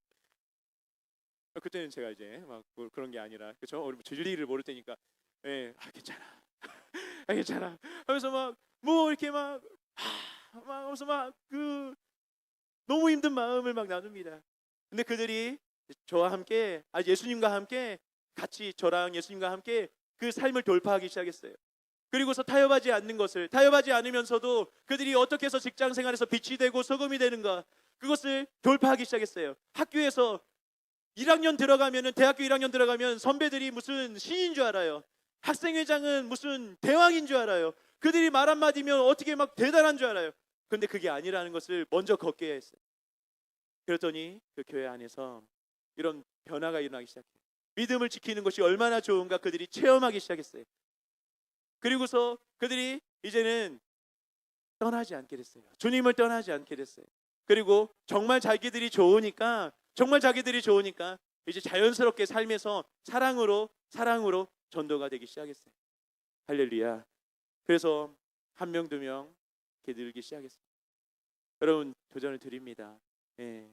그때는 제가 이제 막 그런 게 아니라 그렇죠? 우리 진리를 모를 때니까 괜찮아. 괜찮아. 하면서 막 이렇게 막 하면서 막 너무 힘든 마음을 막 나눕니다. 근데 그들이 저와 함께 예수님과 함께 같이 저랑 예수님과 함께 그 삶을 돌파하기 시작했어요. 그리고서 타협하지 않으면서도 그들이 어떻게 해서 직장 생활에서 빛이 되고 소금이 되는가 그것을 돌파하기 시작했어요. 학교에서 1학년 들어가면은 대학교 1학년 들어가면 선배들이 무슨 신인 줄 알아요. 학생회장은 무슨 대왕인 줄 알아요. 그들이 말 한마디면 어떻게 막 대단한 줄 알아요. 근데 그게 아니라는 것을 먼저 걷게 했어요. 그랬더니 그 교회 안에서 이런 변화가 일어나기 시작해요. 믿음을 지키는 것이 얼마나 좋은가 그들이 체험하기 시작했어요. 그리고서 그들이 이제는 떠나지 않게 됐어요. 주님을 떠나지 않게 됐어요. 그리고 정말 자기들이 좋으니까 이제 자연스럽게 삶에서 사랑으로 전도가 되기 시작했어요. 할렐루야. 그래서 한 명, 두 명 이렇게 늘기 시작했습니다. 여러분 도전을 드립니다. 예.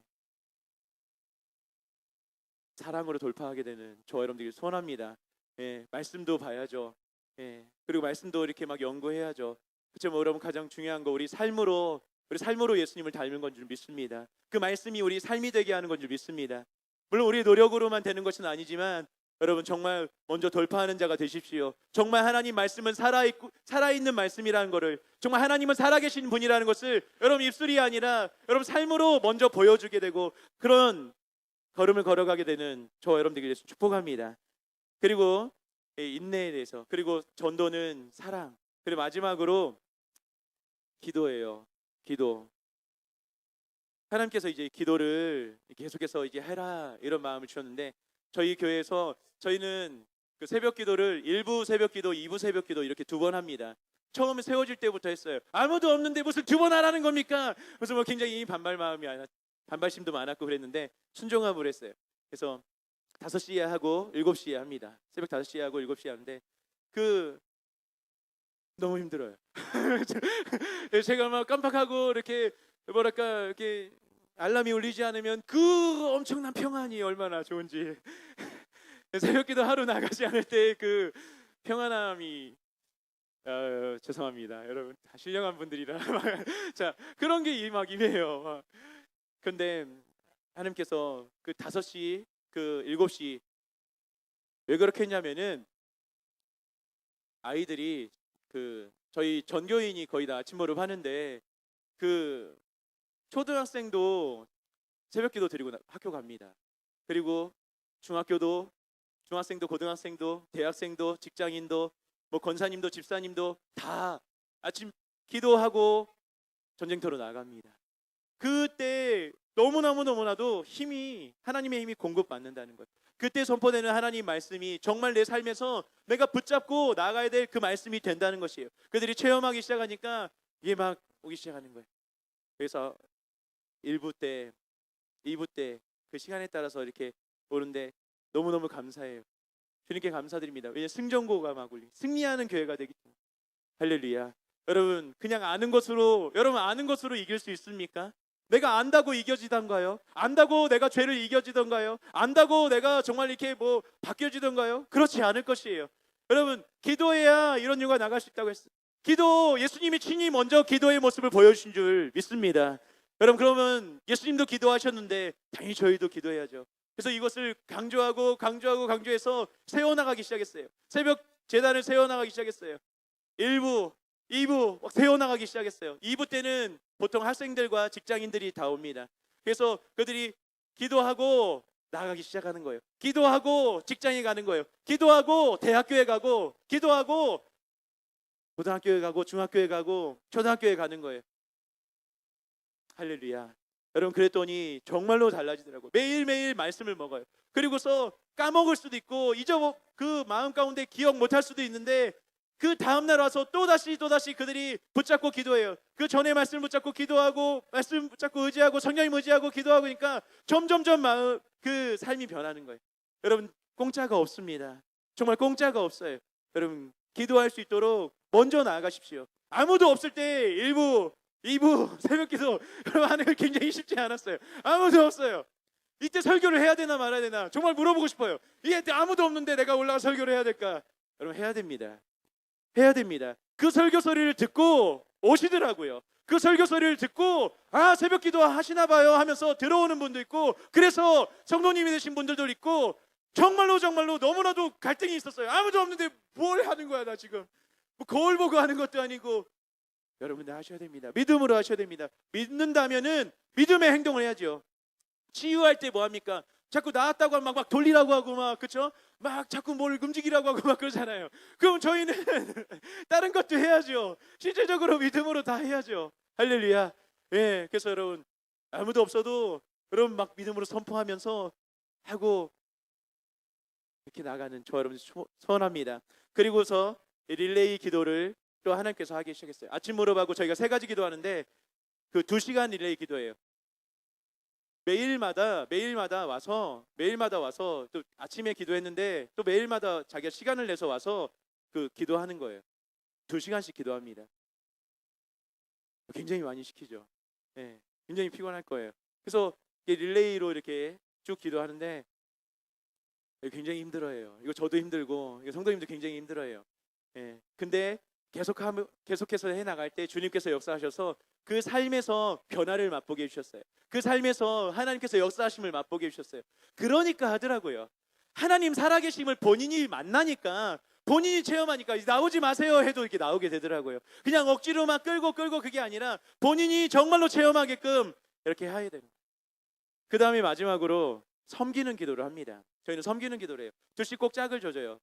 사랑으로 돌파하게 되는 저와 여러분들이 소원합니다. 예. 말씀도 봐야죠. 예. 그리고 말씀도 이렇게 막 연구해야죠. 그렇죠? 여러분 가장 중요한 거 우리 삶으로 예수님을 닮은 건 줄 믿습니다. 그 말씀이 우리 삶이 되게 하는 건 줄 믿습니다. 물론 우리의 노력으로만 되는 것은 아니지만 여러분 정말 먼저 돌파하는 자가 되십시오. 정말 하나님 말씀은 살아있는 말씀이라는 것을, 정말 하나님은 살아계신 분이라는 것을 여러분 입술이 아니라 여러분 삶으로 먼저 보여주게 되고 그런 걸음을 걸어가게 되는 저와 여러분들에게 대해서 축복합니다. 그리고 인내에 대해서, 그리고 전도는 사랑, 그리고 마지막으로 기도예요. 기도. 하나님께서 이제 기도를 계속해서 이제 해라 이런 마음을 주셨는데 저희 교회에서 저희는 그 새벽 기도를 1부 새벽 기도, 2부 새벽 기도 이렇게 2번 합니다. 처음에 세워질 때부터 했어요. 아무도 없는데 무슨 2번 하라는 겁니까? 그래서 뭐 굉장히 반발심도 많았고 그랬는데 순종함으로 했어요. 그래서 5시에 하고 7시에 합니다. 새벽 5시에 하고 7시에 하는데 너무 힘들어요. 제가 막 깜빡하고 이렇게 뭐랄까 이렇게 알람이 울리지 않으면 그 엄청난 평안이 얼마나 좋은지 새벽기도 하루 나가지 않을 때 그 평안함이 죄송합니다 여러분 다 신령한 분들이라 자 그런 게 막 임해요. 근데 하나님께서 그 5시 그 7시 왜 그렇게 했냐면은 아이들이 저희 전교인이 거의 다 아침 모릅 하는데 그 초등학생도 새벽기도 드리고 학교 갑니다. 그리고 중학생도 고등학생도 대학생도 직장인도 뭐 권사님도 집사님도 다 아침 기도하고 전쟁터로 나갑니다. 그때 너무나도 하나님의 힘이 공급받는다는 거예요. 그때 선포되는 하나님 말씀이 정말 내 삶에서 내가 붙잡고 나가야 될 그 말씀이 된다는 것이에요. 그들이 체험하기 시작하니까 이게 막 오기 시작하는 거예요. 그래서 1부 때, 2부 때 그 시간에 따라서 이렇게 오는데 너무너무 감사해요. 주님께 감사드립니다. 왜냐하면 승전고가 막 울리 승리하는 교회가 되기 때문에. 할렐루야. 여러분 그냥 아는 것으로 이길 수 있습니까? 내가 안다고 이겨지던가요? 안다고 내가 죄를 이겨지던가요? 안다고 내가 정말 이렇게 뭐 바뀌어지던가요? 그렇지 않을 것이에요. 여러분 기도해야 이런 이유가 나갈 수 있다고 했어요. 예수님이 친히 먼저 기도의 모습을 보여주신 줄 믿습니다. 여러분 그러면 예수님도 기도하셨는데 당연히 저희도 기도해야죠. 그래서 이것을 강조해서 세워나가기 시작했어요. 새벽 제단을 세워나가기 시작했어요. 1부, 2부 세워나가기 시작했어요. 2부 때는 보통 학생들과 직장인들이 다 옵니다. 그래서 그들이 기도하고 나가기 시작하는 거예요. 기도하고 직장에 가는 거예요. 기도하고 대학교에 가고, 기도하고 고등학교에 가고, 중학교에 가고, 초등학교에 가는 거예요. 할렐루야. 여러분 그랬더니 정말로 달라지더라고요. 매일매일 말씀을 먹어요. 그리고서 까먹을 수도 있고 그 마음 가운데 기억 못할 수도 있는데 그 다음날 와서 또다시 그들이 붙잡고 기도해요. 그 전에 말씀을 붙잡고 기도하고 말씀 붙잡고 의지하고 성령님 의지하고 기도하고 그러니까 점점점 그 삶이 변하는 거예요. 여러분 공짜가 없습니다. 정말 공짜가 없어요. 여러분 기도할 수 있도록 먼저 나아가십시오. 아무도 없을 때 1부 2부 새벽기도 여러분 하는 거 굉장히 쉽지 않았어요. 아무도 없어요. 이때 설교를 해야 되나 말아야 되나 정말 물어보고 싶어요. 이때 아무도 없는데 내가 올라가 설교를 해야 될까? 여러분 해야 됩니다. 그 설교 소리를 듣고 오시더라고요. 그 설교 소리를 듣고 새벽기도 하시나 봐요 하면서 들어오는 분도 있고 그래서 성도님이 되신 분들도 있고 정말로 너무나도 갈등이 있었어요. 아무도 없는데 뭘 하는 거야 나 지금 뭐 거울 보고 하는 것도 아니고. 여러분들 하셔야 됩니다. 믿음으로 하셔야 됩니다. 믿는다면은 믿음의 행동을 해야죠. 치유할 때 뭐 합니까? 자꾸 나았다고 하면 막 돌리라고 하고 그렇죠? 막 자꾸 뭘 움직이라고 하고 막 그러잖아요. 그럼 저희는 다른 것도 해야죠. 실질적으로 믿음으로 다 해야죠. 할렐루야. 예, 그래서 여러분 아무도 없어도 여러분 막 믿음으로 선포하면서 하고 이렇게 나가는 저 여러분 소원합니다. 그리고서 릴레이 기도를 또 하나님께서 하기 시작했어요. 아침 무릎하고 저희가 3가지 기도하는데 그 2시간 릴레이 기도예요. 매일마다 와서 또 아침에 기도했는데 또 매일마다 자기가 시간을 내서 와서 그 기도하는 거예요. 2시간씩 기도합니다. 굉장히 많이 시키죠. 예, 굉장히 피곤할 거예요. 그래서 릴레이로 이렇게 쭉 기도하는데 굉장히 힘들어해요. 이거 저도 힘들고 이거 성도님도 굉장히 힘들어해요. 예, 근데 계속해서 해나갈 때 주님께서 역사하셔서 그 삶에서 변화를 맛보게 해주셨어요. 그 삶에서 하나님께서 역사하심을 맛보게 해주셨어요. 그러니까 하더라고요. 하나님 살아계심을 본인이 만나니까, 본인이 체험하니까 나오지 마세요 해도 이렇게 나오게 되더라고요. 그냥 억지로 막 끌고 그게 아니라 본인이 정말로 체험하게끔 이렇게 해야 되는 거예요. 그 다음에 마지막으로 섬기는 기도를 합니다. 저희는 섬기는 기도를 해요. 둘씩 꼭 짝을 져줘요.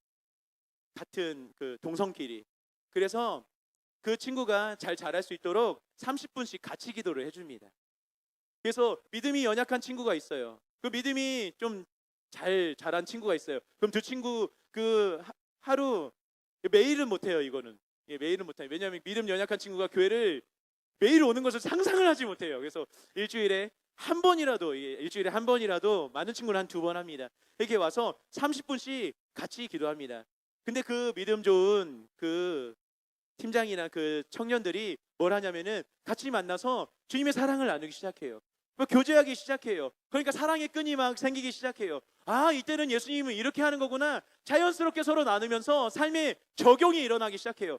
같은 그 동성끼리. 그래서 그 친구가 잘 자랄 수 있도록 30분씩 같이 기도를 해줍니다. 그래서 믿음이 연약한 친구가 있어요. 그 믿음이 좀 잘 자란 친구가 있어요. 그럼 두 친구 그 하루 매일은 못해요. 이거는 매일은 못해요. 왜냐하면 믿음 연약한 친구가 교회를 매일 오는 것을 상상을 하지 못해요. 그래서 일주일에 한 번이라도 많은 친구는 한 2번 합니다. 이렇게 와서 30분씩 같이 기도합니다. 근데 그 믿음 좋은 그 팀장이나 그 청년들이 뭘 하냐면은 같이 만나서 주님의 사랑을 나누기 시작해요. 교제하기 시작해요. 그러니까 사랑의 끈이 막 생기기 시작해요. 아, 이때는 예수님은 이렇게 하는 거구나. 자연스럽게 서로 나누면서 삶의 적용이 일어나기 시작해요.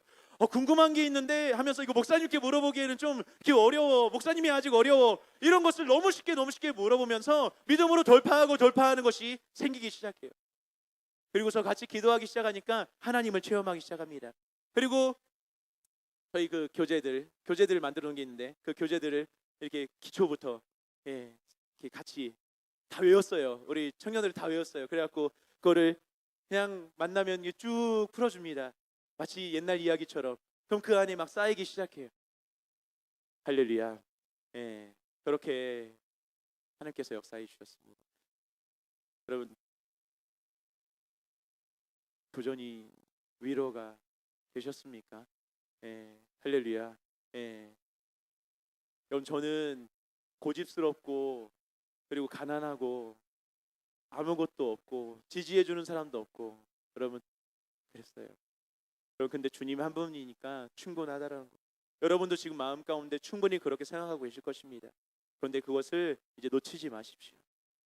궁금한 게 있는데 하면서 이거 목사님께 물어보기에는 좀 어려워. 목사님이 아직 어려워. 이런 것을 너무 쉽게 물어보면서 믿음으로 돌파하는 것이 생기기 시작해요. 그리고서 같이 기도하기 시작하니까 하나님을 체험하기 시작합니다. 그리고 저희 그 교재들을 만들어 놓은 게 있는데 그 교재들을 이렇게 기초부터 이렇게 같이 다 외웠어요. 우리 청년들 다 외웠어요. 그래갖고 그거를 그냥 만나면 쭉 풀어줍니다. 마치 옛날 이야기처럼. 그럼 그 안에 막 쌓이기 시작해요. 할렐루야. 그렇게 하나님께서 역사해 주셨습니다. 여러분, 도전이 위로가 되셨습니까? 할렐루야. 여러분, 저는 고집스럽고 그리고 가난하고 아무것도 없고 지지해주는 사람도 없고 여러분 그랬어요. 여러분, 근데 주님 한 분이니까 충분하다라는 거. 여러분도 지금 마음 가운데 충분히 그렇게 생각하고 계실 것입니다. 그런데 그것을 이제 놓치지 마십시오.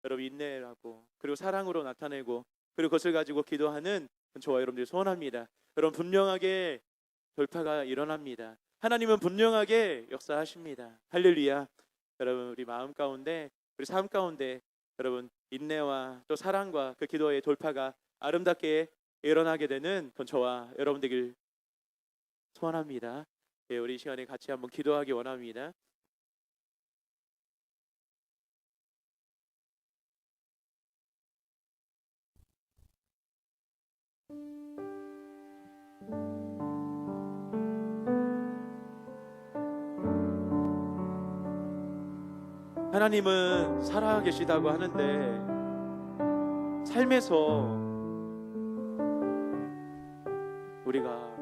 여러분, 인내하고 그리고 사랑으로 나타내고 그리고 그것을 가지고 기도하는 저와 여러분들이 소원합니다. 여러분, 분명하게 돌파가 일어납니다. 하나님은 분명하게 역사하십니다. 할렐루야. 여러분, 우리 마음 가운데 우리 삶 가운데 여러분 인내와 또 사랑과 그 기도의 돌파가 아름답게 일어나게 되는 그건 저와 여러분 되길 소원합니다. 우리 이 시간에 같이 한번 기도하기 원합니다. 하나님은 살아계시다고 하는데 삶에서 우리가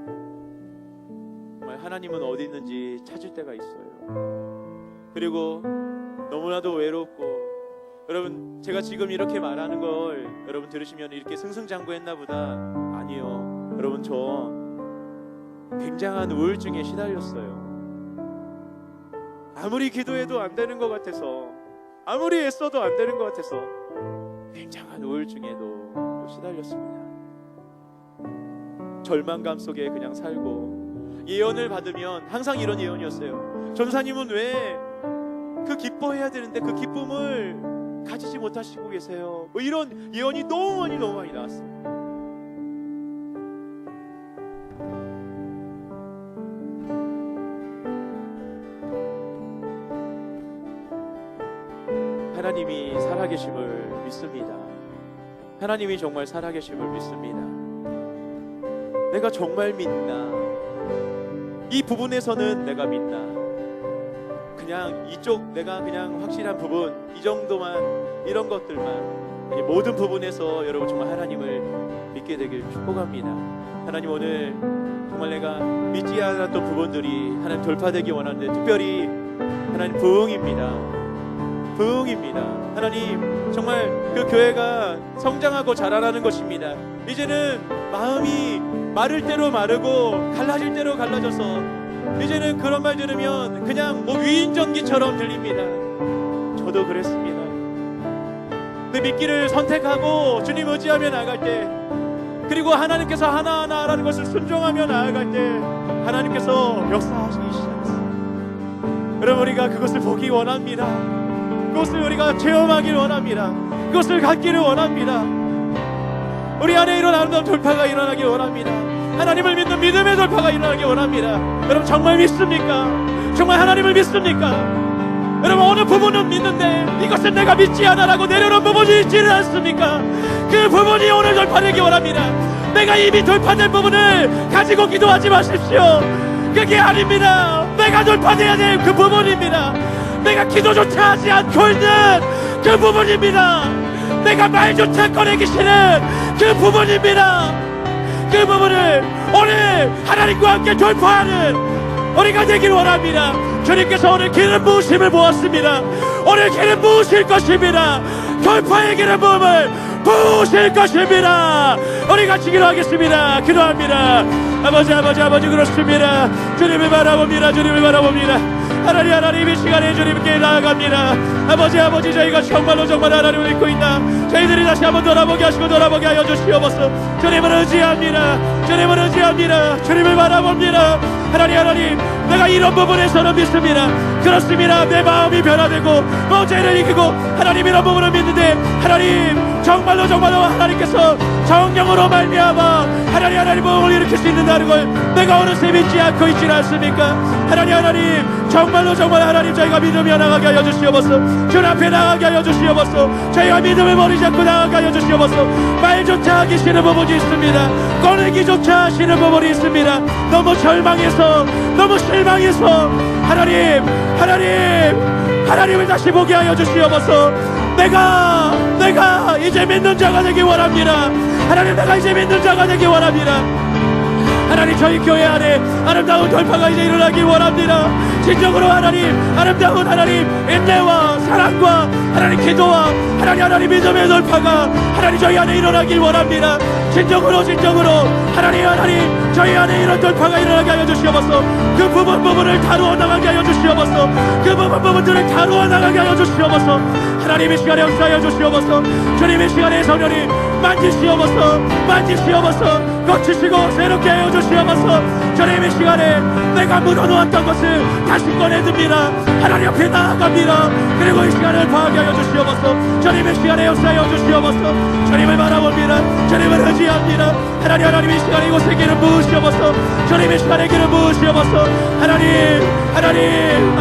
정말 하나님은 어디 있는지 찾을 때가 있어요. 그리고 너무나도 외롭고, 여러분, 제가 지금 이렇게 말하는 걸 여러분 들으시면 이렇게 승승장구했나 보다. 아니요. 여러분, 저 굉장한 우울증에 시달렸어요. 아무리 기도해도 안 되는 것 같아서, 아무리 애써도 안 되는 것 같아서 굉장한 우울증에도 시달렸습니다. 절망감 속에 그냥 살고, 예언을 받으면 항상 이런 예언이었어요. 전사님은 왜 그 기뻐해야 되는데 그 기쁨을 가지지 못하시고 계세요? 뭐 이런 예언이 너무 많이 나왔어요. 하나님이 살아계심을 믿습니다. 하나님이 정말 살아계심을 믿습니다. 내가 정말 믿나? 이 부분에서는 내가 믿나? 그냥 이쪽 내가 그냥 확실한 부분, 이 정도만, 이런 것들만, 모든 부분에서 여러분 정말 하나님을 믿게 되길 축복합니다. 하나님, 오늘 정말 내가 믿지 않았던 부분들이 하나님 돌파되기 원하는데, 특별히 하나님 부흥입니다. 하나님, 정말 그 교회가 성장하고 자라나는 것입니다. 이제는 마음이 마를 대로 마르고 갈라질 대로 갈라져서 이제는 그런 말 들으면 그냥 뭐 위인전기처럼 들립니다. 저도 그랬습니다. 그 믿기를 선택하고 주님 의지하며 나아갈 때, 그리고 하나님께서 하나하나 하라는 것을 순종하며 나아갈 때 하나님께서 역사하시기 시작했어요. 여러분, 우리가 그것을 보기 원합니다. 그것을 우리가 체험하기를 원합니다. 그것을 갖기를 원합니다. 우리 안에 이런 아름다운 돌파가 일어나기 원합니다. 하나님을 믿는 믿음의 돌파가 일어나기 원합니다. 여러분, 정말 믿습니까? 정말 하나님을 믿습니까? 여러분, 어느 부분은 믿는데 이것은 내가 믿지 않아라고 내려놓은 부분이 있지는 않습니까? 그 부분이 오늘 돌파되기 원합니다. 내가 이미 돌파된 부분을 가지고 기도하지 마십시오. 그게 아닙니다. 내가 돌파돼야 될 그 부분입니다. 내가 기도조차 하지 않고 있는 그 부분입니다. 내가 말조차 꺼내기 싫은 그 부분입니다. 그 부분을 오늘 하나님과 함께 돌파하는 우리가 되길 원합니다. 주님께서 오늘 기름 부으심을 보았습니다. 오늘 기름 부으실 것입니다. 돌파의 기름 부음을 부으실 것입니다. 우리 같이 기도하겠습니다. 기도합니다. 아버지 그렇습니다. 주님을 바라봅니다. 주님을 바라봅니다. 하나님 이 시간에 주님께 나아갑니다. 아버지 저희가 정말로 하나님을 믿고 있나 저희들이 다시 한번 돌아보게 하시고 돌아보게 하여 주시옵소서. 주님을 의지합니다. 주님을 의지합니다. 주님을 바라봅니다. 하나님 내가 이런 부분에서는 믿습니다. 그렇습니다. 내 마음이 변화되고 죄를 이기고 하나님 이런 부분을 믿는데 하나님 정말로 하나님께서 정령으로 말미암아 하나님 몸을 일으킬 수 있는다는 걸 내가 어느새 믿지 않고 있지는 않습니까? 하나님 정말로 하나님 저희가 믿으며 나가게 하여 주시옵소서. 주 앞에 나가게 하여 주시옵소서. 저희가 믿음을 버리지 않고 나가게 하여 주시옵소서. 말조차 하기 싫은 부분이 있습니다. 꺼내기조차 하시는 부분이 있습니다. 너무 절망해서 너무 실망해서 하나님을 다시 보게 하여 주시옵소서. 내가 이제 믿는 자가 되기 원합니다. 하나님 내가 이제 믿는 자가 되기 원합니다. 하나님 저희 교회 안에 아름다운 돌파가 이제 일어나기 원합니다. 진정으로 아름다운 인내와 사랑과 기도와 하나님 믿음의 돌파가 저희 안에 일어나길 원합니다. 진정으로 하나님 저희 안에 이런 돌파가 일어나게 하여 주시옵소서. 그 부분을 다루어 나가게 하여 주시옵소서. 그 부분들을 다루어 나가게 하여 주시옵소서. 하나님의 시간에 역사하여 주시옵소서. 주님의 시간에 성령이 만지시옵소서. 고치시고 새롭게 하여 주시옵소서. 주님의 시간에 내가 묻어놓았던 것을 다시 꺼내듭니다. 하나님 앞에 나아갑니다. 그리고 이 시간을 파하게 하여 주시옵소서. 주님의 시간에 역사하여 주시옵소서. 주님을 바라봅니다. 주님을 의지합니다. 하나님 이 시간에 이곳에 기름 부으시옵소서. 주님의 시간에 기름 부으시옵소서. 하나님 하나님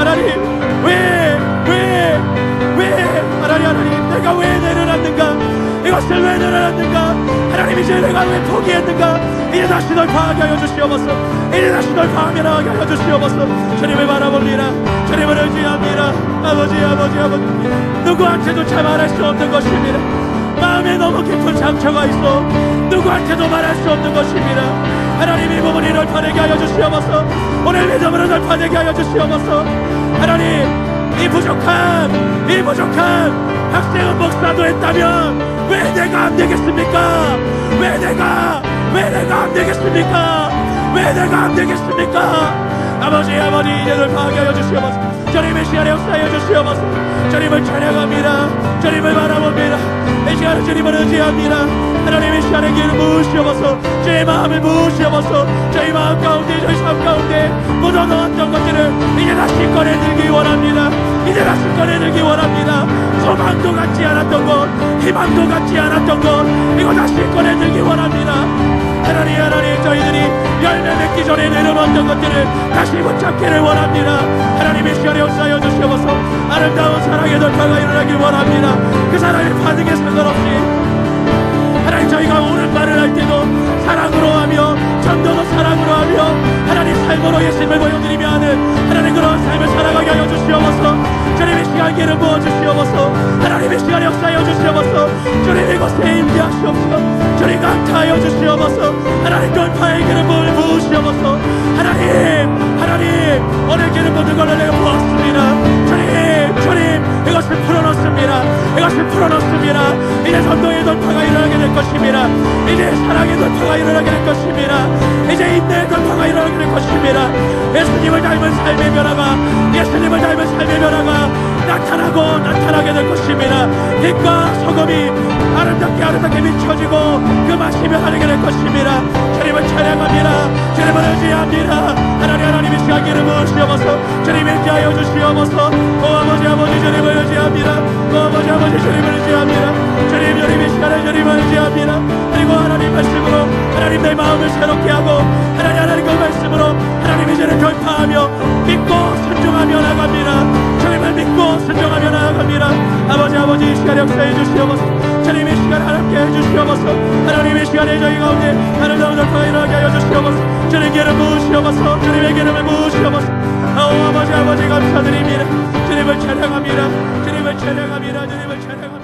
내가 왜 내려놨는가? 이것을 왜 내려놨는가? 하나님 이제 내가 왜 포기했는가? 이제 다시 돌파하게 하여 주시옵소서. 이제 다시 돌파하며 나가게 하여 주시옵소서. 주님을 바라봅니다. 주님을 의지합니다. 아버지 누구한테도 참 말할 수 없는 것입니다. 마음에 너무 깊은 상처가 있어 누구한테도 말할 수 없는 것입니다. 하나님 이 부분이 돌파되게 하여 주시옵소서. 오늘 믿음으로 돌파되게 하여 주시옵소서. 하나님 이 부족한 박세훈 목사도 했다면 왜 내가 안 되겠습니까? 왜 내가 안 되겠습니까? 왜 내가 안 되겠습니까? 아버지 이제 돌파하게 하여 주시옵소서. 주님의 시간에 역사하여 주시옵소서. 주님을 찬양합니다. 주님을 바라봅니다. 이 시간에 주님을 의지합니다. 하나님의 시간에 기름 부으시옵소서. 저희 마음을 부으시옵소서. 저희 마음 가운데 저희 삶 가운데 묻어놓았던 것들을 이제 다시 꺼내들기 원합니다. 이제 다시 꺼내들기 원합니다. 소망도 갖지 않았던 것, 희망도 갖지 않았던 것, 이거 다시 꺼내들기 원합니다. 하나님 저희들이 열매 맺기 전에 내려놓았던 것들을 다시 붙잡기를 원합니다. 하나님의 시간에 역사하여 주시옵소서. 아름다운 사랑의 돌파가 일어나길 원합니다. 그 사랑의 반응에 상관없이 하나님 저희가 옳은 말을 할 때도 사랑으로 하며 전도도 사랑으로 하며 하나님 삶으로 예수님을 보여드리며 하는 하나님 그런 삶을 살아가게 하여 주시옵소서. 주님의 시간 기름 부어주시옵소서. 하나님의 시간에 역사하여 주시옵소서. 주님 이곳에 임재하시옵소서. 주님 강타하여 주시옵소서. 하나님 돌파의 기름 부으시옵소서. 하나님 오늘 기름 부은 걸로 내가 부었습니다. 주님 이것을 풀어놓습니다. 이것을 풀어놓습니다. 이제 전도의 돌파가 일어나게 될 것입니다. 이제 사랑의 돌파가 일어나게 될 것입니다. 이제 인내의 돌파가 일어나게 될 것입니다. 예수님을 닮은 삶의 변화가, 예수님을 닮은 삶의 변화가 나타나게 될 것입니다. 빛과 소금이 아름답게 비춰지고 그 맛이 변하게 될 것입니다. 주님을 찬양합니다. 주님을 의지합니다. 하나님 이 시간 기름 부으시옵소서. 주님 인자하여 주시옵소서. 오 아버지 주님을 의지합니다. 오 아버지 주님을 의지합니다. 주님 이 시간에 주님을 의지합니다. 그리고 하나님 말씀으로 하나님 내 마음을 새롭게 하고 하나님 그 말씀으로 하나님 이제는 돌파하며 믿고 순종하며 나갑니다. 주님을 믿고 순종하며 나아갑니다. 아버지 이 시간에 역사해 주시옵소서. 주님 이 시간에 함께 해 주시옵소서. 하나님 이 시간에 저희 가운데 아름다운 돌파가 일어나게 하여 주시옵소서. 주님 기름 부으시옵소서. 주님의 기름을 부으시옵소서. 아버지 감사드립니다. 주님을 찬양합니다. 주님을 찬양합니다. 주님을 찬양합니다.